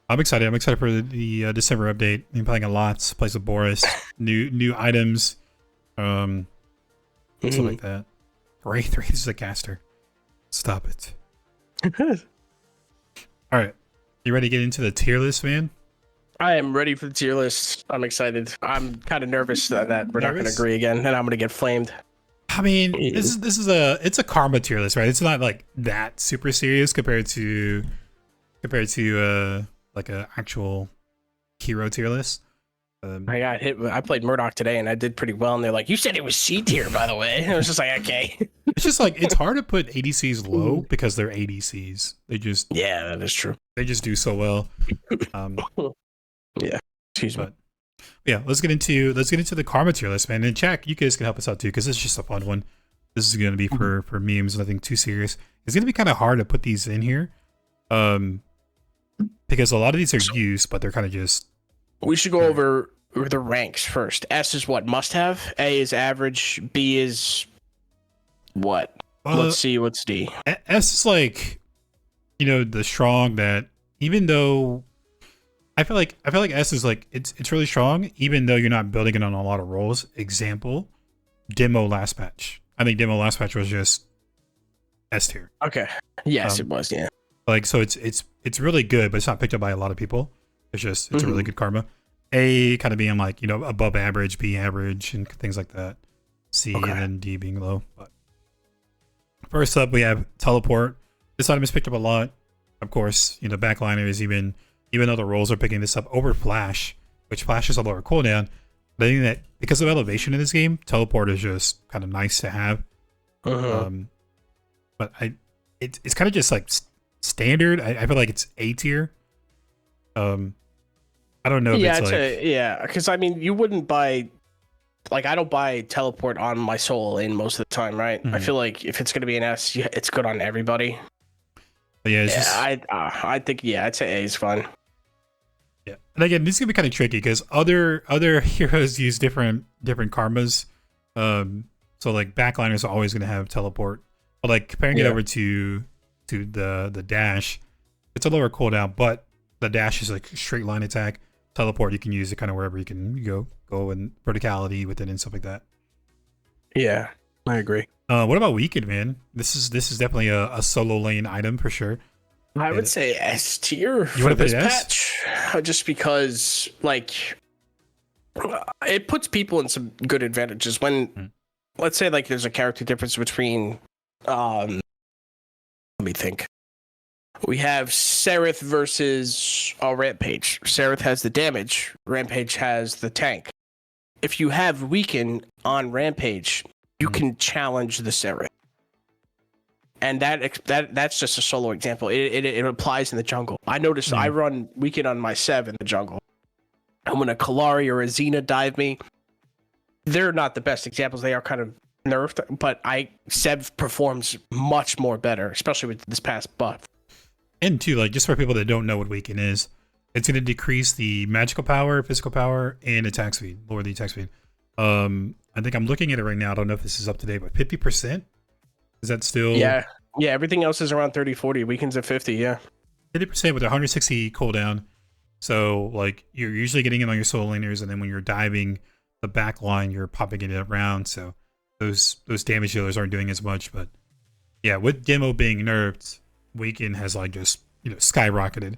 I'm excited. I'm excited for the December update. I'm playing a lot. Plays with Boris. New items. stuff like that. Wraith is a caster. Stop it. All right, you ready to get into the tier list, man? I am ready for the tier list. I'm excited. I'm kind of nervous that we're not going to agree again, and I'm going to get flamed. I mean, it's a karma tier list, right? It's not like that super serious compared to like a actual hero tier list. I got hit. I played Murdoch today, and I did pretty well. And they're like, "You said it was C tier, by the way." And I was just like, "Okay." It's just like it's hard to put ADCs low because they're ADCs. They just that is true. They just do so well. Yeah. Excuse me. Yeah, let's get into the karma tier list, man. And Jack, you guys can help us out too, because it's just a fun one. This is going to be for memes, nothing too serious. It's going to be kind of hard to put these in here, because a lot of these are used, but they're kind of just. We should go over the ranks first. S is what? Must have. A is average. B is what? Let's see. What's D? S is like, the strong that even though I feel like S is like it's really strong even though you're not building it on a lot of roles. Example, Demo last patch. I think Demo last patch was just S tier. Okay. Yes, it was. Yeah. Like so, it's really good, but it's not picked up by a lot of people. It's a really good karma. A kind of being like above average, B average, and things like that. C and then D being low. But first up, we have Teleport. This item is picked up a lot. Of course, backliners even though the roles are picking this up over Flash, which Flash is a lower cooldown. But I think that because of elevation in this game, Teleport is just kind of nice to have. But it's kind of just like standard. I feel like it's A tier. I don't know if it's like... because I mean, you wouldn't buy... Like, I don't buy Teleport on my soul in most of the time, right? I feel like if it's going to be an S, it's good on everybody. But yeah, I think, I'd say A is fun. Yeah. And again, this is going to be kind of tricky because other heroes use different karmas. So, like, backliners are always going to have Teleport. But, like, comparing it over to the dash, it's a lower cooldown, but the dash is like straight line attack. Teleport, you can use it kind of wherever you can go and verticality with it and stuff like that. Yeah, I agree. What about Weakened, man? This is definitely a solo lane item for sure. I would say S tier for this patch, just because like it puts people in some good advantages when, let's say, like there's a character difference between, let me think. We have Seraph versus Rampage. Seraph has the damage. Rampage has the tank. If you have Weaken on Rampage, you can challenge the Seraph. And that's just a solo example. It applies in the jungle. I noticed I run Weaken on my Sev in the jungle. And when a Kalari or a Xena dive me, they're not the best examples. They are kind of nerfed, but Sev performs much more better, especially with this past buff. And too, like, just for people that don't know what Weaken is, it's going to decrease the magical power, physical power, and attack speed, lower the attack speed. I think I'm looking at it right now. I don't know if this is up to date, but 50%? Is that still... Yeah, everything else is around 30, 40. Weaken's at 50, yeah. 50% with 160 cooldown. So, like, you're usually getting it on your soul laners, and then when you're diving the back line, you're popping it around, so those damage dealers aren't doing as much. But, yeah, with Demo being nerfed, Weaken has like just skyrocketed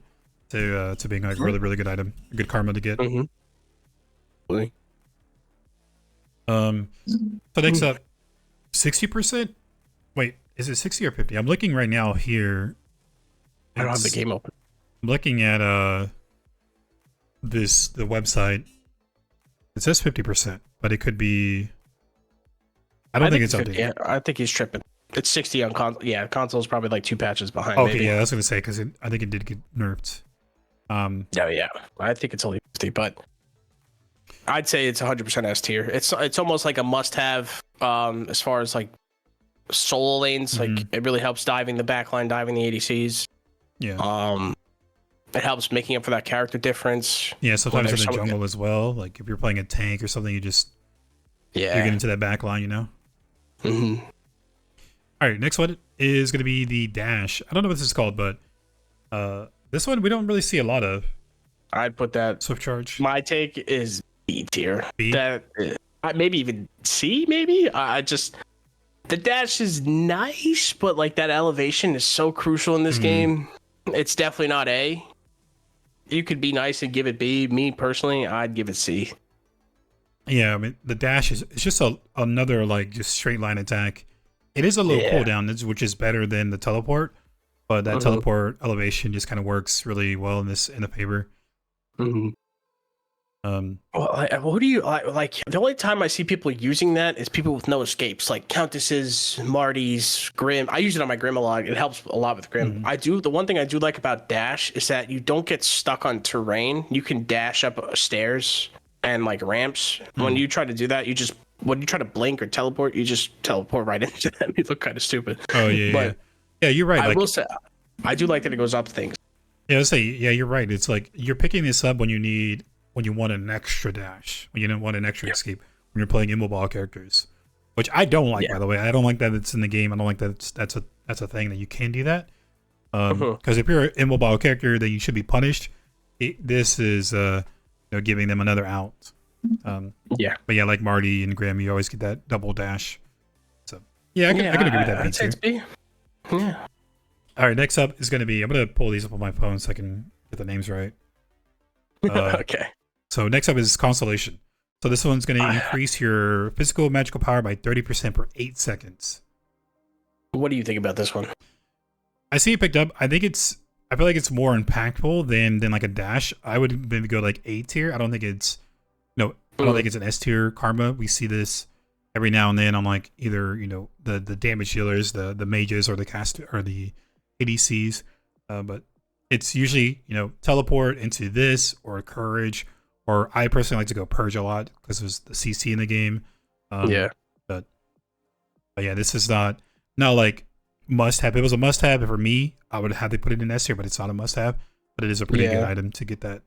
to being like really really good item, good karma to get. So next up, 60%. Wait, is it 60 or 50? I'm looking right now here. I don't have the game open. I'm looking at the website. It says 50%, but it could be. I don't think it's updated. Yeah, I think he's tripping. It's 60 on console. Yeah, console is probably like 2 patches behind. Okay, maybe. Yeah, I was gonna say because I think it did get nerfed. Yeah, I think it's only 50, but I'd say it's 100% S tier. It's almost like a must-have as far as like solo lanes. Like it really helps diving the backline, diving the ADCs. Yeah. It helps making up for that character difference. Yeah, sometimes in the jungle as well. Like if you're playing a tank or something, you just you get into that backline, All right, next one is going to be the dash. I don't know what this is called, but this one we don't really see a lot of. I'd put that Swift Charge. My take is B tier. B? That maybe even C. Maybe I just The dash is nice, but like that elevation is so crucial in this game. It's definitely not A. You could be nice and give it B. Me personally, I'd give it C. Yeah, I mean the dash is it's just another like just straight line attack. It is a low cooldown, which is better than the teleport, but that teleport elevation just kind of works really well in the favor. Well, what do you like? The only time I see people using that is people with no escapes, like Countesses, Marty's, Grim. I use it on my Grim a lot. It helps a lot with Grim. The one thing I do like about dash is that you don't get stuck on terrain. You can dash up stairs and like ramps. When you try to do that, when you try to blink or teleport, you just teleport right into them. You look kind of stupid. Oh yeah, yeah, you're right. I will say, I do like that it goes up things. Yeah, I'll say, yeah, you're right. It's like you're picking this up when you want an extra dash, when you don't want an extra escape, when you're playing immobile characters, which I don't like, by the way. I don't like that it's in the game. I don't like that that's a thing that you can do that. Because if you're an immobile character, then you should be punished. This is giving them another out. But yeah, like Marty and Graham, you always get that double dash. So yeah, I can agree with that. I'd say it's B. Yeah. All right, next up is going to be, I'm going to pull these up on my phone so I can get the names right. Okay. So next up is Constellation. So this one's going to increase your physical magical power by 30% per 8 seconds. What do you think about this one? I see it picked up. I feel like it's more impactful than like a dash. I would maybe go like A tier. I don't think it's an S tier karma. We see this every now and then on like either the damage dealers, the mages, or the cast or the ADCs. But it's usually teleport into this or courage, or I personally like to go purge a lot because there's the CC in the game. But yeah, this is not like must have. It was a must have for me. I would have to put it in S tier, but it's not a must have. But it is a pretty good item to get that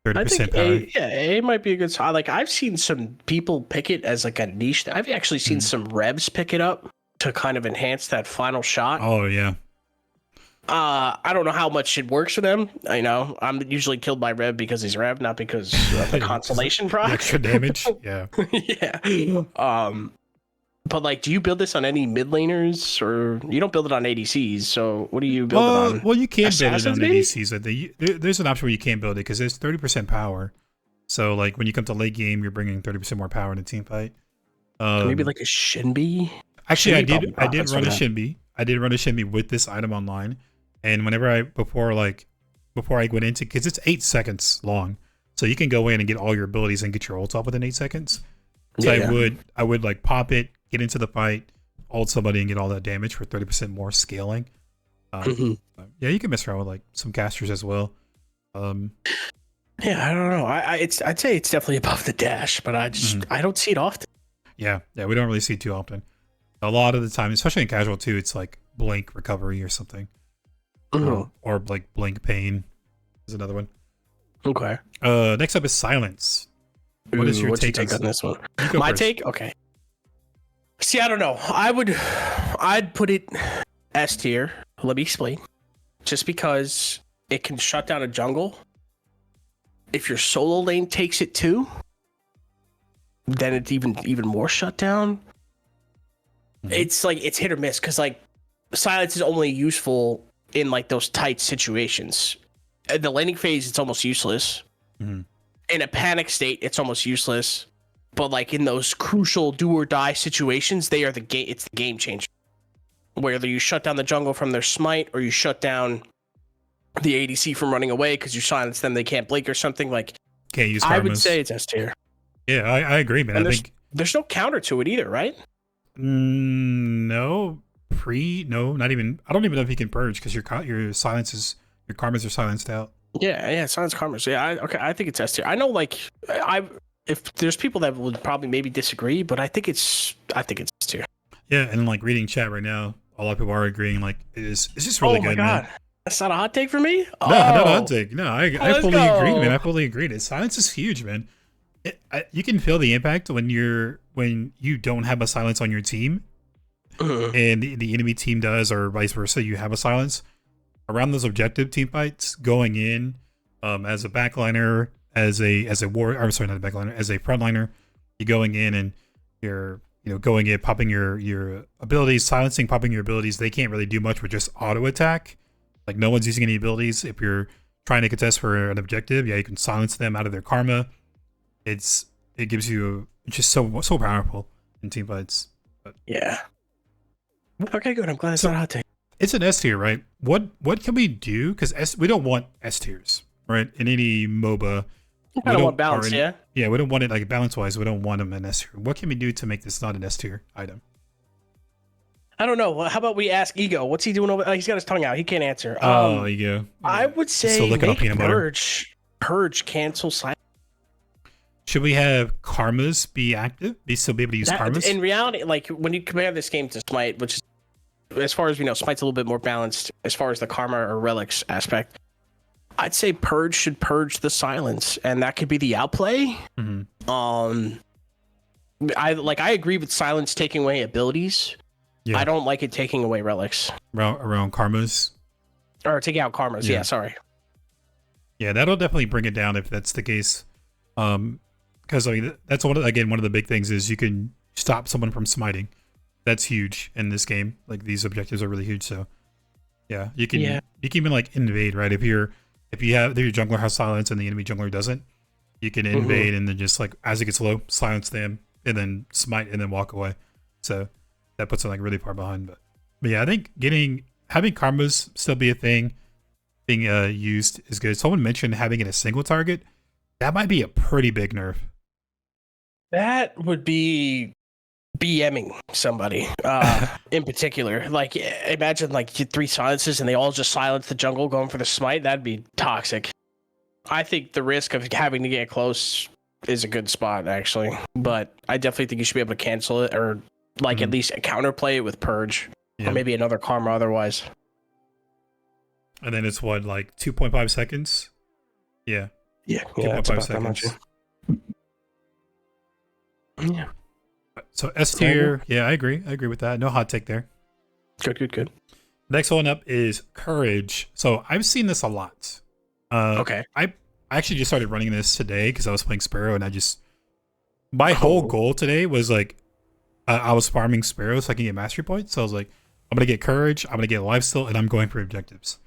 30% power. A might be a good side. Like I've seen some people pick it as like a niche. I've actually seen some revs pick it up to kind of enhance that final shot. Oh yeah. I don't know how much it works for them. I know I'm usually killed by Rev because he's Rev, not because of the consolation proc. Extra damage. Yeah. Yeah. But like, do you build this on any mid laners, or you don't build it on ADCs? So what do you build it on? Well, you can build it on ADCs. There's an option where you can't build it because there's 30% power. So like when you come to late game, you're bringing 30% more power in a team fight. Maybe like a Shinbi. Actually, I did run a Shinbi. I did run a Shinbi with this item online. And whenever before I went into, because it's 8 seconds long, so you can go in and get all your abilities and get your ult off within 8 seconds. So I would like pop it, get into the fight, ult somebody, and get all that damage for 30% more scaling. Yeah, you can mess around with like some casters as well. Yeah, I don't know. I'd say it's definitely above the dash, but I don't see it often. Yeah, we don't really see it too often. A lot of the time, especially in casual too, it's like blink recovery or something. Or like blink pain is another one. Okay. Next up is silence. What is your take on this one? My take? Okay. See, I don't know. I'd put it S tier. Let me explain. Just because it can shut down a jungle. If your solo lane takes it too, then it's even more shut down. It's like it's hit or miss because like silence is only useful in like those tight situations. In the laning phase, it's almost useless. In a panic state, it's almost useless. But like in those crucial do or die situations, they are the game. It's the game changer. Whether you shut down the jungle from their smite, or you shut down the ADC from running away because you silence them, they can't blink or something. Like can't use. I would say it's S tier. Yeah, I agree, man. And there's no counter to it either, right? No. No, not even. I don't even know if you can purge because your karmas are silenced out. Yeah, silence karmas. Yeah, I think it's S tier. I know, like, if there's people that would probably maybe disagree, but I think it's S tier. Yeah, and like reading chat right now, a lot of people are agreeing. Like, it's just really good. Oh my god, man. That's not a hot take for me. No, not a hot take. No, I fully agree, man. I fully agree. Silence is huge, man. You can feel the impact when you don't have a silence on your team. And the enemy team does, or vice versa. You have a silence around those objective team fights going in as a backliner, as a warrior. I'm sorry, not a backliner, as a frontliner. You're going in and you're going in, popping your abilities, silencing, popping your abilities. They can't really do much with just auto attack. Like no one's using any abilities. If you're trying to contest for an objective, you can silence them out of their karma. It gives you just so powerful in team fights. But, yeah. Okay, good. I'm glad it's not a hot take. It's an S tier, right? What can we do? Because we don't want S tiers, right? In any MOBA. I don't want balance, yeah? Yeah, we don't want it, like, balance-wise, we don't want them in S tier. What can we do to make this not an S tier item? I don't know. How about we ask Ego? What's he doing over there? He's got his tongue out. He can't answer. Ego. I would say make Purge, cancel, silence. Should we have karmas be active? Still be able to use karmas? In reality, like, when you compare this game to Smite, which is, as far as we know, Smite's a little bit more balanced as far as the karma or relics aspect. I'd say Purge should purge the silence, and that could be the outplay. Mm-hmm. I agree with silence taking away abilities. Yeah. I don't like it taking away relics. Around karmas? Or taking out karmas, yeah, sorry. Yeah, that'll definitely bring it down if that's the case. Because I mean, that's one of the big things is you can stop someone from smiting. That's huge in this game. Like, these objectives are really huge, so yeah, you can even like invade, right? If your jungler has silence and the enemy jungler doesn't, you can invade and then just, like, as it gets low, silence them and then smite and then walk away. So that puts it, like, really far behind. But yeah, I think having karmas still be a thing being used is good. Someone mentioned having it a single target. That might be a pretty big nerf. That would be BMing somebody in particular. Like, imagine like 3 silences and they all just silence the jungle going for the smite. That'd be toxic. I think the risk of having to get close is a good spot, actually. But I definitely think you should be able to cancel it or like at least counterplay it with Purge or maybe another karma otherwise. And then it's what, like 2.5 seconds? Yeah. Yeah. 2.5 seconds. Yeah. So S tier, yeah, I agree with that. No hot take there. Good. Next one up is Courage. So I've seen this a lot. Okay. I actually just started running this today because I was playing Sparrow, and my whole goal today was like, I was farming Sparrow so I can get mastery points. So I was like, I'm gonna get Courage, I'm gonna get Lifesteal, and I'm going for objectives.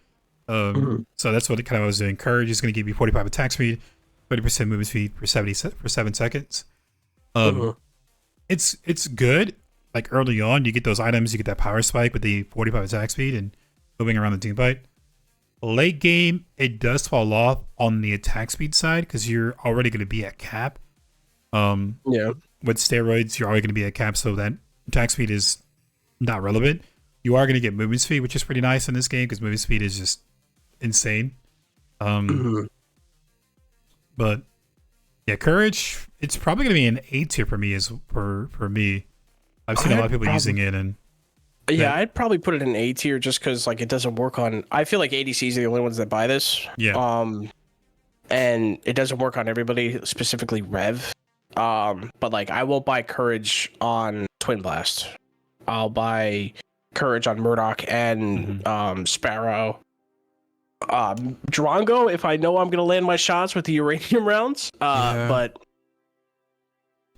So that's what I was doing. Courage is gonna give you 45 attack speed, 30% movement speed for 7 seconds. It's good. Like, early on, you get those items, you get that power spike with the 45 attack speed and moving around the team fight. Late game, it does fall off on the attack speed side because you're already going to be at cap. With steroids, you're already going to be at cap, so that attack speed is not relevant. You are going to get movement speed, which is pretty nice in this game because movement speed is just insane. But yeah, Courage, it's probably going to be an A tier for me. For me, I've seen a lot of people using it, and yeah, I'd probably put it in A tier just because like it doesn't work on. I feel like ADCs are the only ones that buy this. Yeah. And it doesn't work on everybody, specifically Rev. But like I won't buy Courage on Twin Blast. I'll buy Courage on Murdoch and Sparrow. Drongo, if I know I'm gonna land my shots with the uranium rounds. But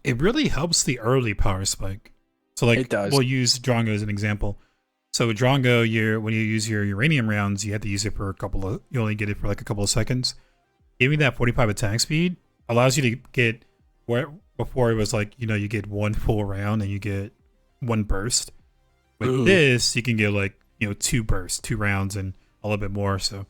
it really helps the early power spike. So like, it does. We'll use Drongo as an example. So Drongo, when you use your uranium rounds, you have to use it for you only get it for like a couple of seconds. Giving that 45 attack speed allows you to get where before it was like, you get one full round and you get one burst. With this, you can get like, 2 bursts, 2 rounds and a little bit more. So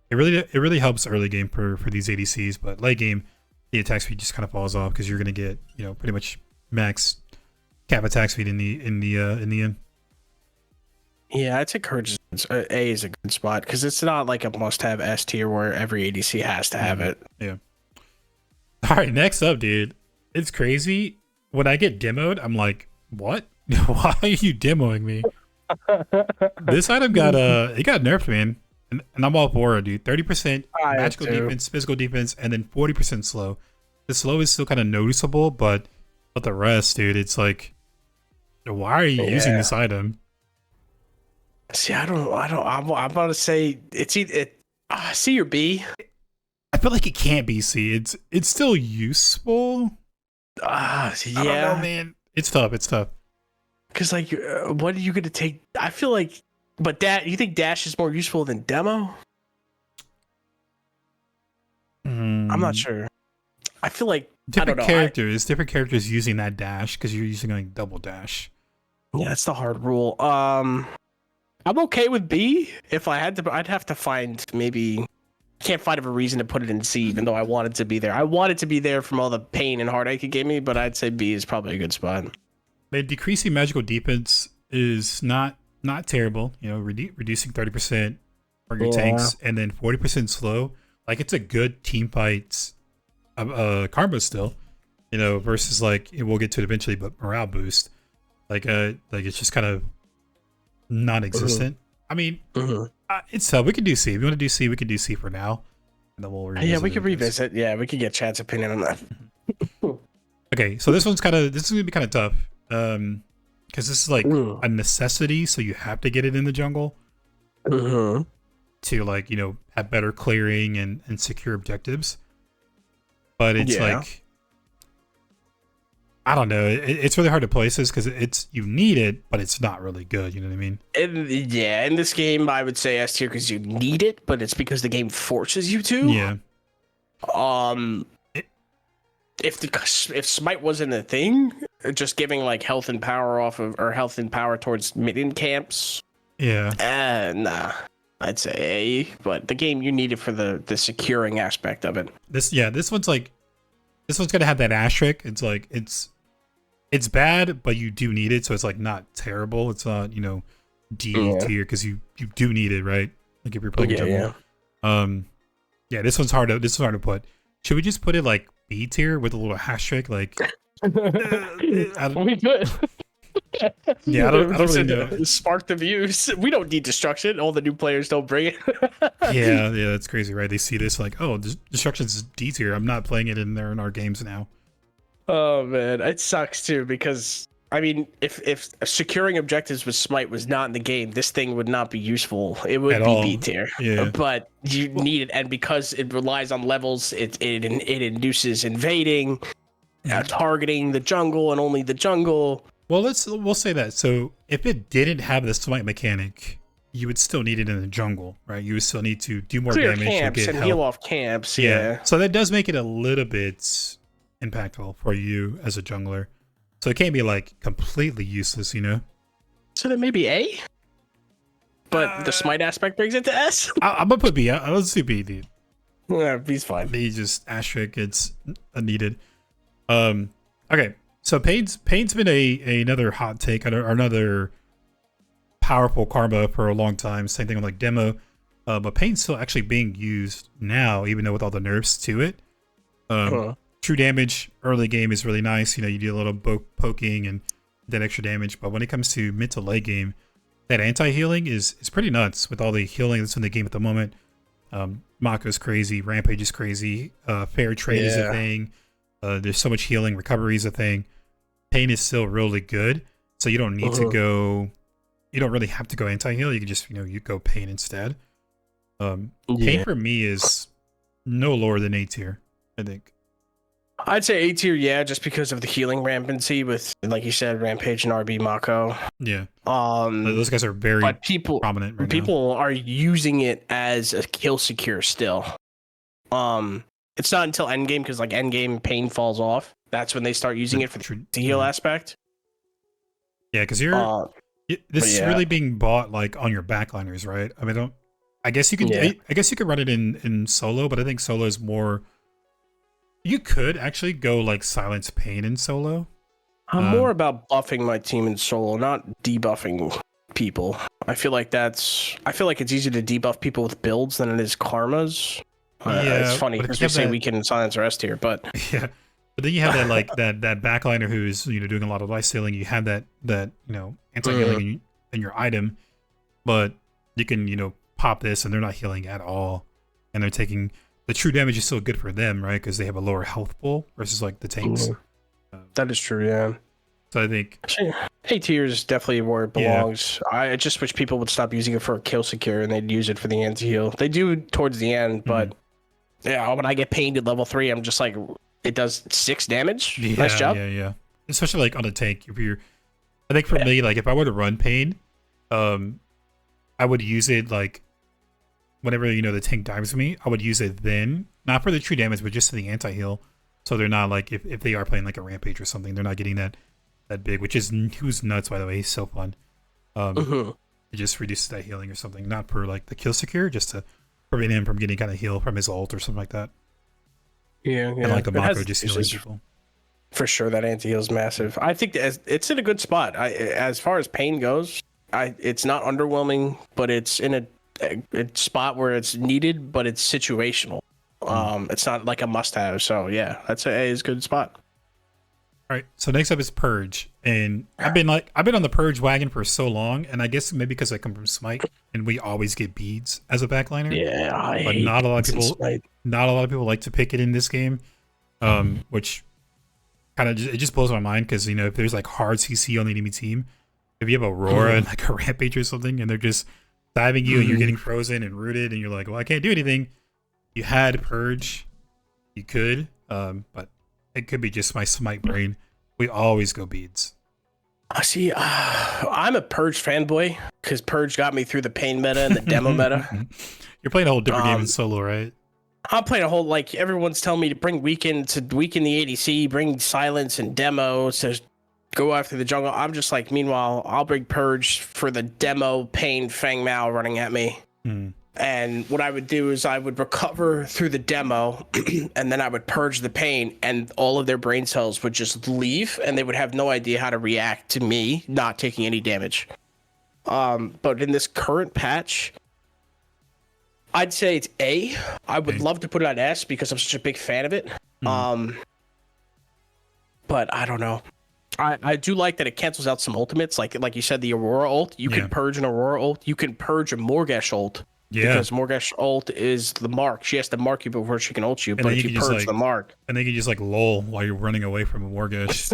it really helps early game for these ADCs, but late game, the attack speed just kind of falls off because you're going to get, pretty much max cap attack speed in the end. Yeah, I'd say Courage A is a good spot because it's not like a must-have S tier where every ADC has to have it. Yeah. All right, next up, dude. It's crazy. When I get demoed, I'm like, what? Why are you demoing me? This item got nerfed, man. And I'm all for it, dude. 30% magical defense, physical defense, and then 40% slow. The slow is still kind of noticeable, but the rest, dude, it's like, why are you using this item? See, I'm about to say it's C or B. I feel like it can't be C. It's still useful. Yeah. I don't know, man. It's tough. It's tough. Because like, what are you gonna take? I feel like, but you think dash is more useful than demo? I'm not sure. I feel like different characters using that dash because you're using like double dash. Yeah, that's the hard rule. I'm okay with B. If I had to, I'd have to find maybe. Can't find a reason to put it in C, even though I wanted to be there. I wanted to be there from all the pain and heartache it gave me, but I'd say B is probably a good spot. But decreasing magical defense is not terrible. You know, reducing 30% for your tanks and then 40% slow. Like it's a good team fight karma still, you know, versus like we'll get to it eventually, but morale boost. Like it's just kind of non-existent. I mean, it's we can do C. If you want to do C, we can do C for now, and then we'll revisit. Yeah, we can revisit. Yeah, we can get Chad's opinion on that. Okay, so this is gonna be kind of tough, because this is like a necessity, so you have to get it in the jungle to like, you know, have better clearing and secure objectives. But it's like, I don't know. It's really hard to place this because you need it, but it's not really good. You know what I mean? In this game, I would say S tier because you need it, but it's because the game forces you to. Yeah. If smite wasn't a thing, just giving like health and power health and power towards minion camps. Yeah. Nah. I'd say A, but the game you need it for the securing aspect of it. This one's gonna have that asterisk. It's like it's bad, but you do need it, so it's like not terrible. It's not, you know, D tier because you do need it, right? Like if you're playing jungle. This one's hard to put. Should we just put it like B tier with a little asterisk? Like we could. Yeah, I don't really know. Spark the views. We don't need destruction. All the new players don't bring it. yeah, that's crazy, right? They see this like, oh, destruction's D tier. I'm not playing it in our games now. Oh man, it sucks too because I mean, if securing objectives with smite was not in the game, this thing would not be useful. It would be B tier. Yeah. But you need it, and because it relies on levels, it induces invading, targeting the jungle and only the jungle. Well, we'll say that. So if it didn't have the smite mechanic, you would still need it in the jungle, right? You would still need to do more clear damage camps to get and health. heal off camps. Yeah. So that does make it a little bit impactful for you as a jungler. So it can't be like completely useless, you know? So then maybe A? But the smite aspect brings it to S? I'm going to put B. Let's do B, dude. Yeah, B's fine. B just asterisk, it's needed. Okay, so Pain's been another hot take, or another powerful karma for a long time. Same thing with like demo. But Pain's still actually being used now, even though with all the nerfs to it. True damage early game is really nice. You know, you do a little poking and that extra damage. But when it comes to mid to late game, that anti-healing is pretty nuts with all the healing that's in the game at the moment. Mako's crazy, Rampage is crazy, fair trade is a thing. There's so much healing, recovery is a thing. Pain is still really good, so you don't need to go. You don't really have to go anti-heal. You can just, you go Pain instead. Pain for me is no lower than A tier, I think. I'd say A tier, yeah, just because of the healing rampancy with, like you said, Rampage and RB Mako. Yeah. Those guys are very prominent right now. Are using it as a kill secure still. It's not until endgame, because like endgame Pain falls off. That's when they start using it for the heal aspect. Yeah, because this is really being bought like on your backliners, right? I mean, I guess you could. I guess you could run it in solo, but I think solo is more. You could actually go like silence Pain in solo. I'm more about buffing my team in solo, not debuffing people. I feel like it's easier to debuff people with builds than it is karmas. It's funny because we say we can silence our S tier, but yeah. But then you have that like that backliner who's doing a lot of life stealing. You have that anti-healing in your item, but you can pop this and they're not healing at all, and they're taking the true damage is still good for them, right? Because they have a lower health pool versus like the tanks. That is true, yeah. So I think A tier is definitely where it belongs. Yeah. I just wish people would stop using it for a kill secure and they'd use it for the anti-heal. They do towards the end, but yeah, when I get pained at level 3, I'm just like, it does 6 damage. Yeah, nice job. Yeah. especially like on a tank. I think for me, like if I were to run Pain, I would use it like whenever the tank dives me. I would use it then, not for the true damage, but just to the anti-heal. So they're not like if they are playing like a rampage or something, they're not getting that big. Which is who's nuts, by the way. He's so fun. It just reduces that healing or something, not for like the kill secure, just to prevent him from getting kind of heal from his ult or something like that. Yeah. And like the Mako just healing people. For sure, that anti-heal is massive. I think it's in a good spot. As far as Pain goes, it's not underwhelming, but it's in a spot where it's needed, but it's situational. It's not like a must-have. So yeah, that's a good spot. All right, so next up is Purge, and I've been on the Purge wagon for so long, and I guess maybe because I come from Smite, and we always get beads as a backliner. Yeah, but not a lot of people like to pick it in this game, which kind of it just blows my mind because if there's like hard CC on the enemy team, if you have Aurora and like a Rampage or something, and they're just diving you and you're getting frozen and rooted, and you're like, well, I can't do anything. You had Purge, you could, but it could be just my Smite brain. We always go beads. See, I'm a Purge fanboy because Purge got me through the Pain meta and the demo meta. You're playing a whole different game in solo, right? I'm playing a whole, like, everyone's telling me to bring weaken the ADC, bring silence and demo to go after the jungle. I'm just like, meanwhile, I'll bring Purge for the demo Pain Fang Mao running at me. And what I would do is I would recover through the demo and then I would purge the Pain and all of their brain cells would just leave and they would have no idea how to react to me not taking any damage. But in this current patch, I'd say it's A. I would love to put it on S because I'm such a big fan of it. But I don't know. I do like that it cancels out some ultimates. Like you said, the Aurora ult. You can purge an Aurora ult. You can purge a Morgesh ult. Yeah. Because Morgesh ult is the mark. She has to mark you before she can ult you. But if you purge the mark. And they can just like lol while you're running away from a Morgesh.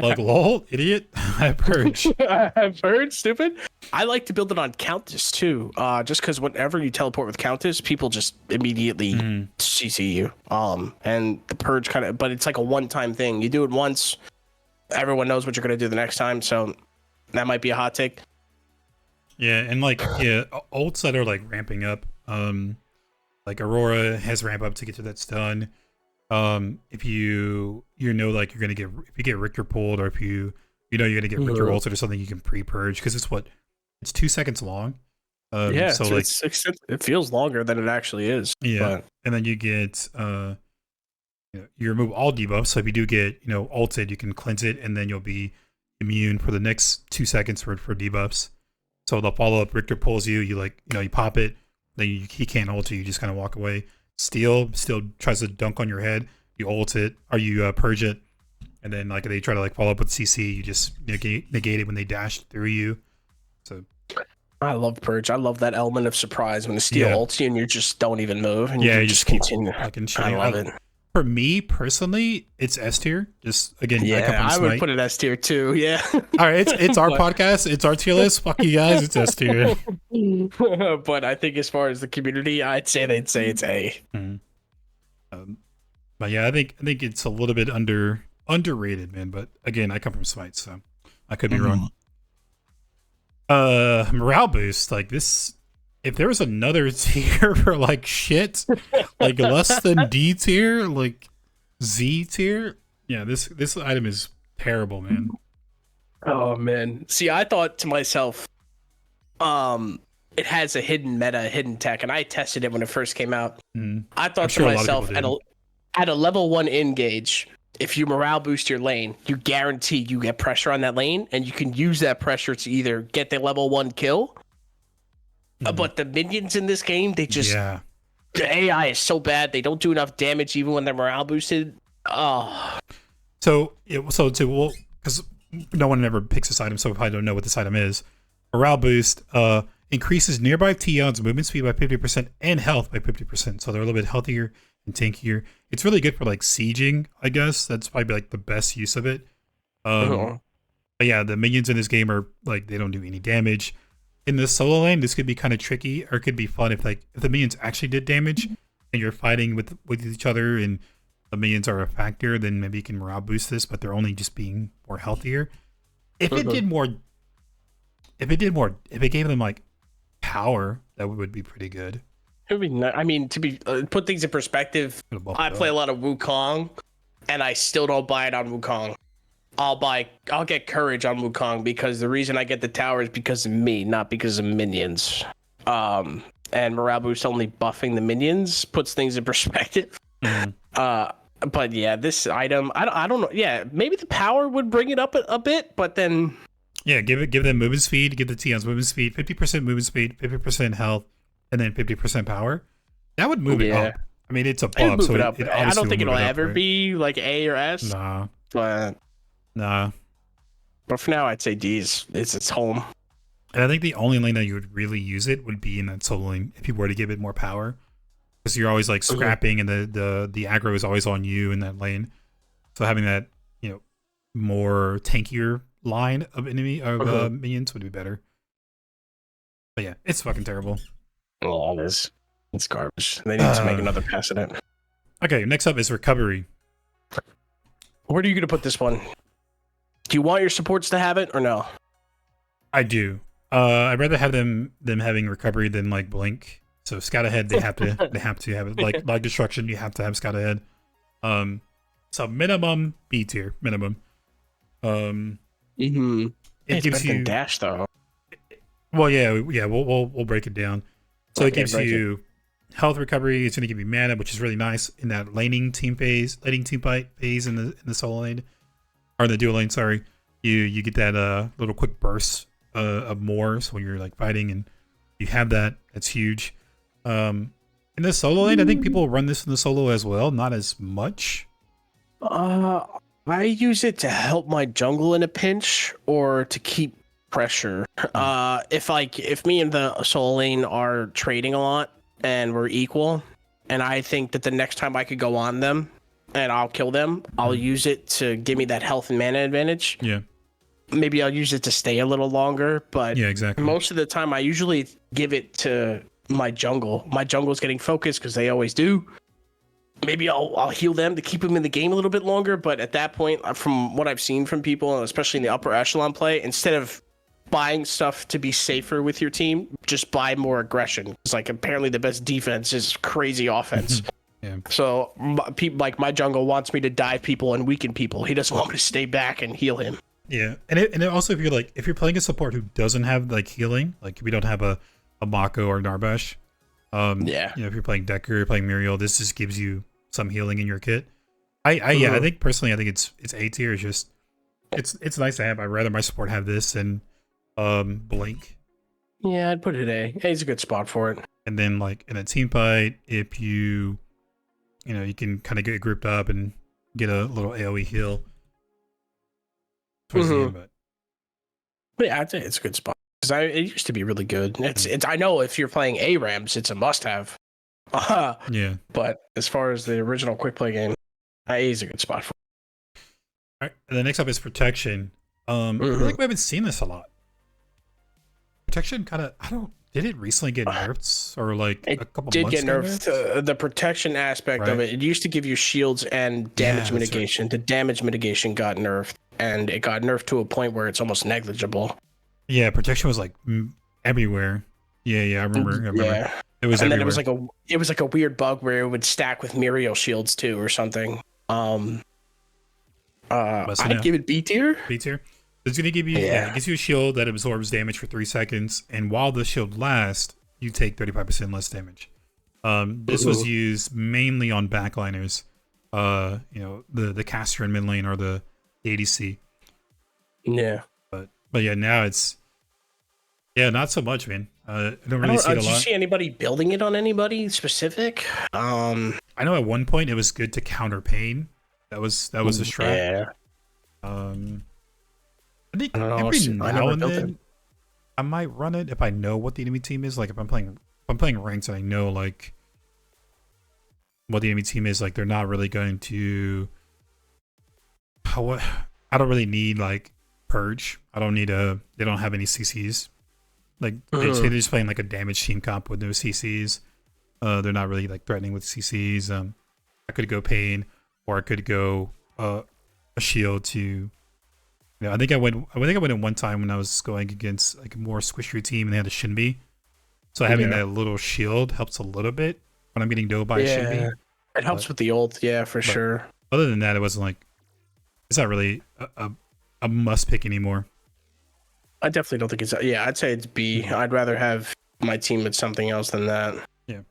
Like lol, idiot. I purge. I purge, stupid. I like to build it on Countess too. Just because whenever you teleport with Countess, people just immediately CC you. And the purge but it's like a one-time thing. You do it once, everyone knows what you're gonna do the next time. So that might be a hot take. Yeah, and ults that are like ramping up. Like Aurora has ramp up to get to that stun. If you like you're gonna get if you get Richter pulled, or if you're gonna get Richter ulted or something, you can pre-purge because it's 2 seconds long. So it feels longer than it actually is. Yeah, and then you get you remove all debuffs. So if you do get ulted, you can cleanse it, and then you'll be immune for the next 2 seconds for debuffs. So they'll follow up. Richter pulls you. You you pop it. Then he can't ult you. You just kind of walk away. Steel still tries to dunk on your head. You ult it, or you purge it, and then they try to follow up with CC. You just negate it when they dash through you. So I love purge. I love that element of surprise when the steel ults you and you just don't even move and you just continue. I love it. For me personally, it's S tier. Just again, I would put it S tier too. Yeah. All right, it's our podcast. It's our tier list. Fuck you guys. It's S tier. But I think as far as the community, I'd say they'd say it's A. But yeah, I think it's a little bit underrated, man. But again, I come from Smite, so I could be wrong. Morale boost like this. If there was another tier for shit, less than D tier, Z tier, yeah, this item is terrible, man. Oh man. See, I thought to myself, it has a hidden meta, hidden tech, and I tested it when it first came out. I thought to myself, at a level 1 engage, if you morale boost your lane, you guarantee you get pressure on that lane, and you can use that pressure to either get the level 1 kill. But the minions in this game, they just the AI is so bad. They don't do enough damage even when they're morale boosted. Oh. Because no one ever picks this item, so I probably don't know what this item is. Morale boost increases nearby Tion's movement speed by 50% and health by 50%. So they're a little bit healthier and tankier. It's really good for sieging, I guess. That's probably the best use of it. But yeah, the minions in this game are they don't do any damage. In the solo lane, this could be kind of tricky, or it could be fun if the minions actually did damage and you're fighting with each other and the minions are a factor, then maybe you can morale boost this, but they're only just being more healthier. If it did more, if it gave them like power, that would be pretty good. It would be nice. I mean, to be put things in perspective, I play a lot of Wukong, and I still don't buy it on Wukong. I'll get courage on Wukong because the reason I get the tower is because of me, not because of minions. And morale boost only buffing the minions puts things in perspective. But yeah, this item, I don't know. Yeah, maybe the power would bring it up a bit, but then give them movement speed, give the Tions movement speed, 50% movement speed, 50% health, and then 50% power. That would move it up. I mean, it's a buff, so I don't think it'll ever be like A or S. Nah. But for now, I'd say D is its home. And I think the only lane that you would really use it would be in that solo lane if you were to give it more power. Because you're always like scrapping and the aggro is always on you in that lane. So having that, more tankier line of minions would be better. But yeah, it's fucking terrible. Oh, it is. It's garbage. They need to make another pass at it. Okay, next up is recovery. Where are you going to put this one? Do you want your supports to have it or no? I do. I'd rather have them having recovery than like blink. So scout ahead, they have to have it. Like destruction, you have to have scout ahead. So minimum B tier, minimum. It gives you dash though. Well, yeah, we'll break it down. So it gives you health recovery. It's going to give you mana, which is really nice in that laning team fight phase in the solo lane or the dual lane. Sorry, you get that little quick burst of more. So when you're like fighting and you have that, that's huge. In the solo lane, I think people run this in the solo as well, not as much. I use it to help my jungle in a pinch or to keep pressure. If me and the solo lane are trading a lot and we're equal, and I think that the next time I could go on them and I'll kill them, I'll use it to give me that health and mana advantage. Yeah. Maybe I'll use it to stay a little longer, but yeah, exactly. Most of the time I usually give it to my jungle. My jungle's getting focused because they always do. Maybe I'll heal them to keep them in the game a little bit longer, but at that point, from what I've seen from people, especially in the upper echelon play, instead of buying stuff to be safer with your team, just buy more aggression. It's like apparently the best defense is crazy offense. Yeah. So my jungle wants me to dive people and weaken people. He doesn't want me to stay back and heal him. Yeah, and also if you're playing a support who doesn't have like healing, like we don't have a Mako or Narbash. If you're playing Decker, you're playing Muriel, this just gives you some healing in your kit. I think personally, I think it's A tier. It's just it's nice to have. I'd rather my support have this than Blink. Yeah, I'd put it A. A's a good spot for it. And then like in a team fight, if you can kind of get grouped up and get a little AoE heal. But yeah, I'd say it's a good spot because it used to be really good. It's I know if you're playing ARAMs, it's a must-have. Yeah. But as far as the original quick play game, A is a good spot for it. All right. And the next up is protection. I feel like we haven't seen this a lot. Protection did it recently get nerfed or like a couple months ago? It did get nerfed. The protection aspect of it used to give you shields and damage mitigation. Right. The damage mitigation got nerfed, and it got nerfed to a point where it's almost negligible. Yeah, protection was like everywhere. Yeah, I remember. Yeah. It was and everywhere. Then it was like a weird bug where it would stack with Muriel shields too or something. I'd give it B tier. B tier. It's gonna give you it gives you a shield that absorbs damage for 3 seconds, and while the shield lasts, you take 35% less damage. This was used mainly on backliners. The caster in mid lane or the ADC. Yeah. But yeah, now it's not so much, man. I don't really see it a lot. Did you see anybody building it on anybody specific? I know at one point it was good to counter pain. That was a strat. Yeah. I think every now and then I might run it if I know what the enemy team is. Like if I'm playing ranks and I know like what the enemy team is, like they're not really going to. I don't really need like purge. I don't need they don't have any CCs. Like they're just playing like a damage team comp with no CCs. They're not really like threatening with CCs. I could go pain. or I could go a shield to. I think I went in one time when I was going against like a more squishier team and they had a Shinbi. So having that little shield helps a little bit when I'm getting doughed by a Shinbi. It helps with the ult, for sure. Other than that, it wasn't like it's not really a must pick anymore. I definitely don't think it's I'd say it's B. I'd rather have my team with something else than that. Yeah. All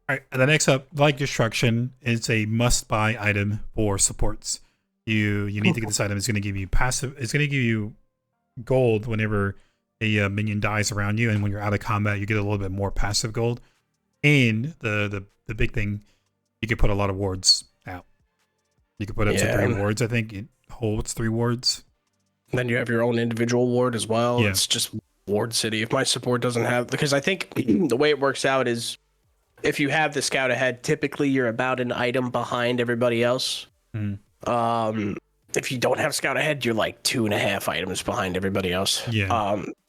right. And the next up, like Destruction, is a must buy item for supports. You need to get this item. It's going to give you passive. It's going to give you gold whenever a minion dies around you, and when you're out of combat, you get a little bit more passive gold. And the big thing, you can put a lot of wards out. You can put up to 3 wards. I think it holds 3 wards. And then you have your own individual ward as well. Yeah. It's just ward city. If my support doesn't have, because I think the way it works out is, if you have the scout ahead, typically you're about an item behind everybody else. If you don't have scout ahead, you're like 2.5 items behind everybody else.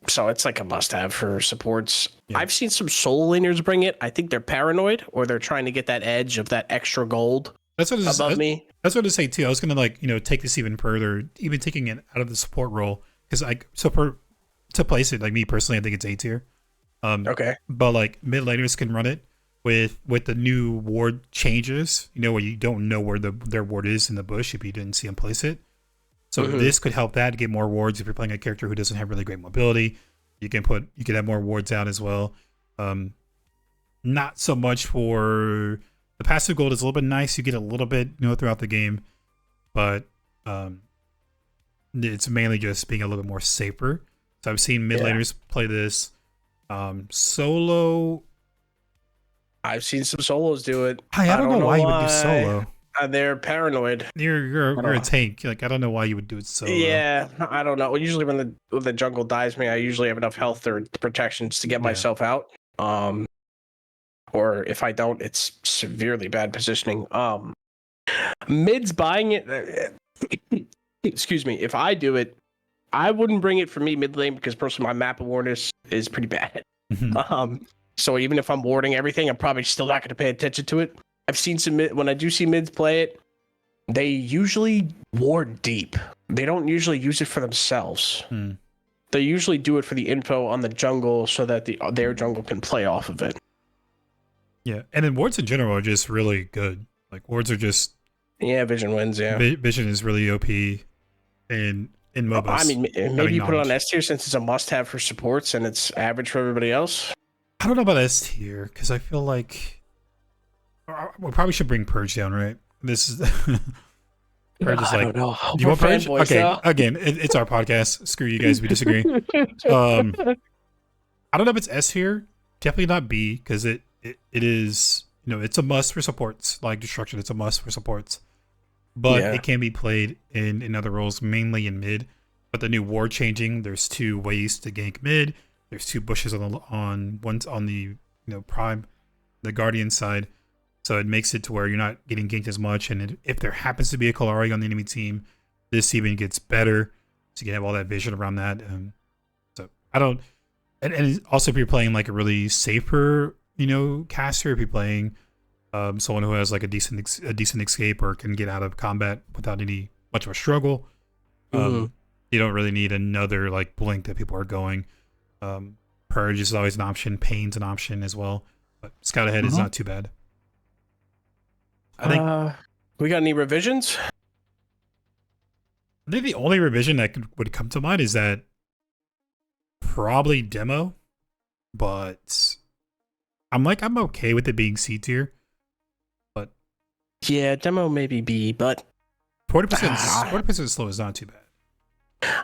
So it's like a must-have for supports. I've seen some solo laners bring it. I think they're paranoid, or they're trying to get that edge of that extra gold. That's what above me. That's what I say too. I was gonna take this even further, even taking it out of the support role, because to place it, like me personally, I think it's A tier. Okay. But like mid laners can run it with the new ward changes, where you don't know where their ward is in the bush if you didn't see them place it. So this could help that get more wards. If you're playing a character who doesn't have really great mobility, you can have more wards out as well. Not so much for the passive gold is a little bit nice. You get a little bit, throughout the game, but it's mainly just being a little bit more safer. So I've seen mid laners play this solo. I've seen some solos do it. I don't know why you would do solo. They're paranoid. You're a tank. Like, I don't know why you would do it solo. Yeah, I don't know. Usually when the jungle dies me, I usually have enough health or protections to get myself out. Or if I don't, it's severely bad positioning. Mid's buying it. Excuse me. If I do it, I wouldn't bring it for me mid lane, because personally my map awareness is pretty bad. So even if I'm warding everything, I'm probably still not going to pay attention to it. I've seen when I do see mids play it, they usually ward deep. They don't usually use it for themselves. They usually do it for the info on the jungle so that their jungle can play off of it. Yeah, and then wards in general are just really good. Like, wards are just... Yeah, vision wins, Vision is really OP in MOBAs. I mean, maybe you put it on S tier since it's a must-have for supports and it's average for everybody else. I don't know about S tier, because I feel like we probably should bring Purge down, right? This is Purge is like, I don't know. Do you want Purge? Okay, now. Again, it's our podcast. Screw you guys, we disagree. I don't know if it's S tier. Definitely not B, because it is, it's a must for supports. Like Destruction, it's a must for supports. But it can be played in other roles, mainly in mid. But the new ward changing, there's 2 ways to gank mid. There's 2 bushes one's on the prime, the guardian side, so it makes it to where you're not getting ganked as much. And if there happens to be a Kalari on the enemy team, this even gets better, so you can have all that vision around that. So I don't, and also if you're playing like a really safer caster, if you're playing someone who has like a decent escape or can get out of combat without much of a struggle, you don't really need another like blink that people are going. Purge is always an option. Pain's an option as well. But Scout Ahead is not too bad. I think. We got any revisions? I think the only revision that would come to mind is that probably demo, but I'm okay with it being C tier. But yeah, demo maybe B, but 40% slow is not too bad.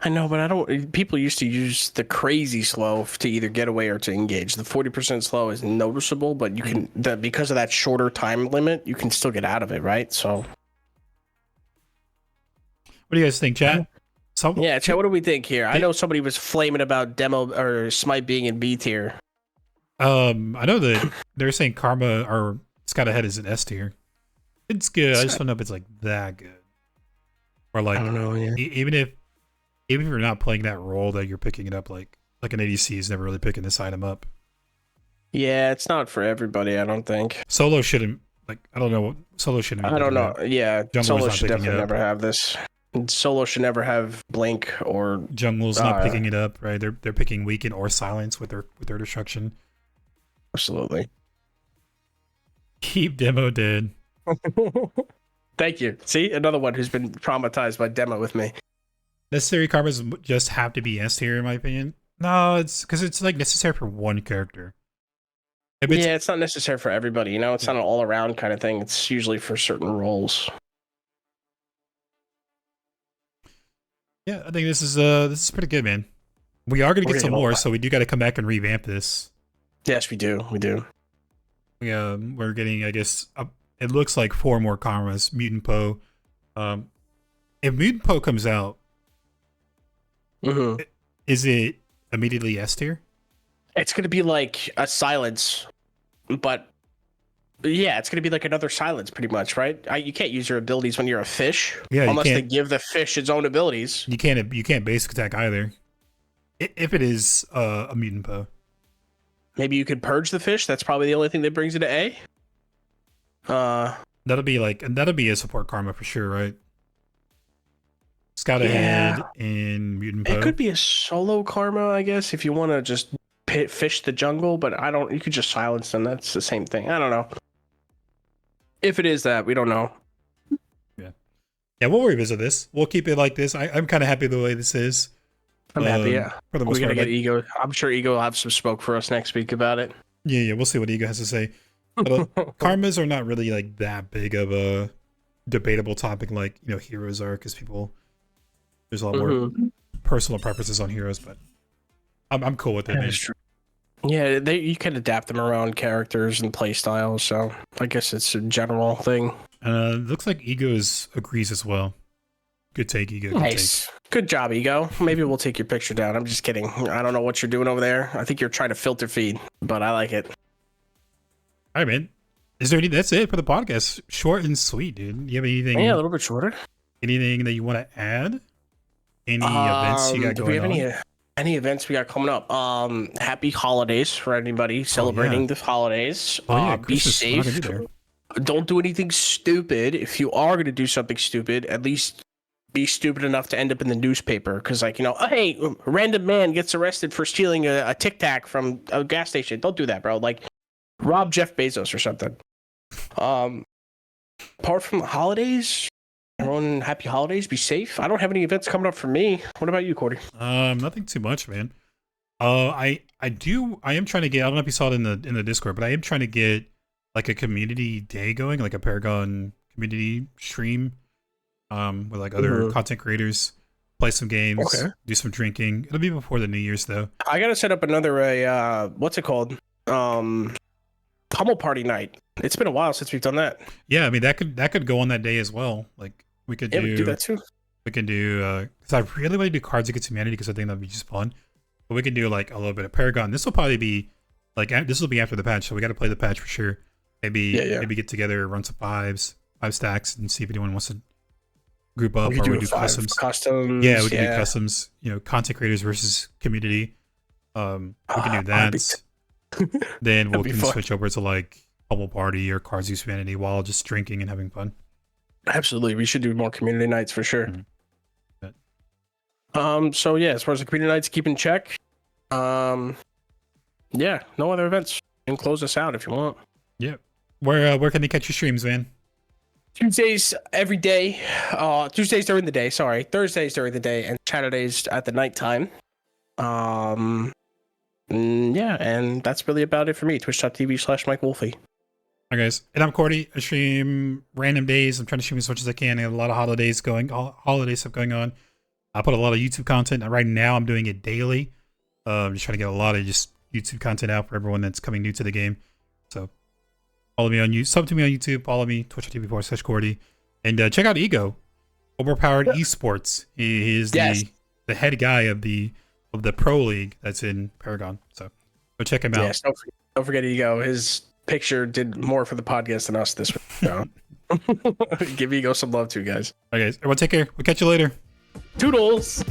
I know, but people used to use the crazy slow to either get away or to engage. The 40% slow is noticeable, but you can, because of that shorter time limit, you can still get out of it, right? So, what do you guys think, chat? Yeah, chat, what do we think here? I know somebody was flaming about demo or Smite being in B tier. I know that they're saying Karma or Scout Ahead is an S tier. It's good. I just don't know if it's like that good. Or like, I don't know, even if you're not playing that role, that you're picking it up, like an ADC is never really picking this item up. Yeah, it's not for everybody, I don't think. Solo shouldn't Like, I don't know. Solo shouldn't be I don't know. that. Yeah, Jungler's Solo not should picking it definitely up. never have this. Solo should never have Blink or Jungle's not picking it up, right? They're picking Weaken or Silence with their destruction. Absolutely. Keep Demo dead. Thank you. See, another one who's been traumatized by Demo with me. Necessary karmas just have to be S tier, in my opinion. No, it's because it's like necessary for one character. It's not necessary for everybody. You know, it's not an all-around kind of thing. It's usually for certain roles. Yeah, I think this is pretty good, man. We are gonna get some more, so we do got to come back and revamp this. Yes, we do. We do. We're getting, I guess, it looks like 4 more karmas. Mutant Poe. If Mutant Poe comes out, is it immediately S tier? It's gonna be like a Silence, but yeah, it's gonna be like another Silence, pretty much, right? You can't use your abilities when you're a fish, unless they give the fish its own abilities. You can't basic attack either. If it is a Mutant Poe. Maybe you could purge the fish. That's probably the only thing that brings it to A. That'll be a support karma for sure, right? Scout ahead in Mutant Poe. It could be a solo karma, I guess, if you want to just fish the jungle, but you could just silence them. That's the same thing. I don't know. If it is that, we don't know. Yeah, we'll revisit this. We'll keep it like this. I'm kind of happy the way this is. I'm happy, yeah. For the most We're part, gonna get Ego. I'm sure Ego will have some smoke for us next week about it. Yeah, we'll see what Ego has to say. But, karmas are not really like that big of a debatable topic like, you know, heroes are, because there's a lot more personal preferences on heroes, but I'm cool with it. That's true. Yeah, you can adapt them around characters and play styles, so I guess it's a general thing. Looks like Ego agrees as well. Good take, Ego. Nice. Good job, Ego. Maybe we'll take your picture down. I'm just kidding. I don't know what you're doing over there. I think you're trying to filter feed, but I like it. All right, man. That's it for the podcast. Short and sweet, dude. You have anything? Yeah, a little bit shorter. Anything that you want to add? Any events you got going on? Any events we got coming up? Happy holidays for anybody celebrating the holidays. Be safe. Don't do anything stupid. If you are going to do something stupid, at least be stupid enough to end up in the newspaper. Because, like, you know, hey, a random man gets arrested for stealing a Tic Tac from a gas station. Don't do that, bro. Like, rob Jeff Bezos or something. Apart from the holidays, everyone, happy holidays. Be safe. I don't have any events coming up for me. What about you, Cordy? Nothing too much, man. I am trying to get, I don't know if you saw it in the Discord, but I am trying to get like a community day going, like a Paragon community stream, with like other content creators, play some games, do some drinking. It'll be before the New Year's though. I gotta set up another what's it called? Pummel party night. It's been a while since we've done that. Yeah, I mean that could go on that day as well. Like we could do that too. We can do because I really want to do Cards Against Humanity because I think that'd be just fun. But we can do like a little bit of Paragon. This will probably be like this will be after the patch, so we got to play the patch for sure. Maybe get together, run some five stacks, and see if anyone wants to group up or we do customs. Yeah, we can do customs. You know, content creators versus community. We can do that. Then we can switch over to like Pummel Party or Cards Against Humanity while just drinking and having fun. Absolutely, we should do more community nights for sure. So yeah, as far as the community nights, keep in check. Yeah, no other events. You can close us out if you want. Yeah. Where can they catch your streams, man? Tuesdays every day. Tuesdays during the day, sorry. Thursdays during the day and Saturdays at the nighttime. Yeah, and that's really about it for me. Twitch.tv/Mike Wolfie. Hi guys, and I'm Cordy. I stream random days. I'm trying to stream as much as I can. I have a lot of holiday stuff going on. I put a lot of YouTube content. Right now, I'm doing it daily. I'm just trying to get a lot of just YouTube content out for everyone that's coming new to the game. So follow me on YouTube, sub to me on YouTube, follow me, twitch.tv/Cordy, and check out Ego, Overpowered Esports. He is the head guy of the pro league that's in Paragon. So go check him out. Yes, don't forget Ego. His picture did more for the podcast than us this week. So. Give Ego some love too, guys. All right, guys. Everyone take care. We'll catch you later. Toodles!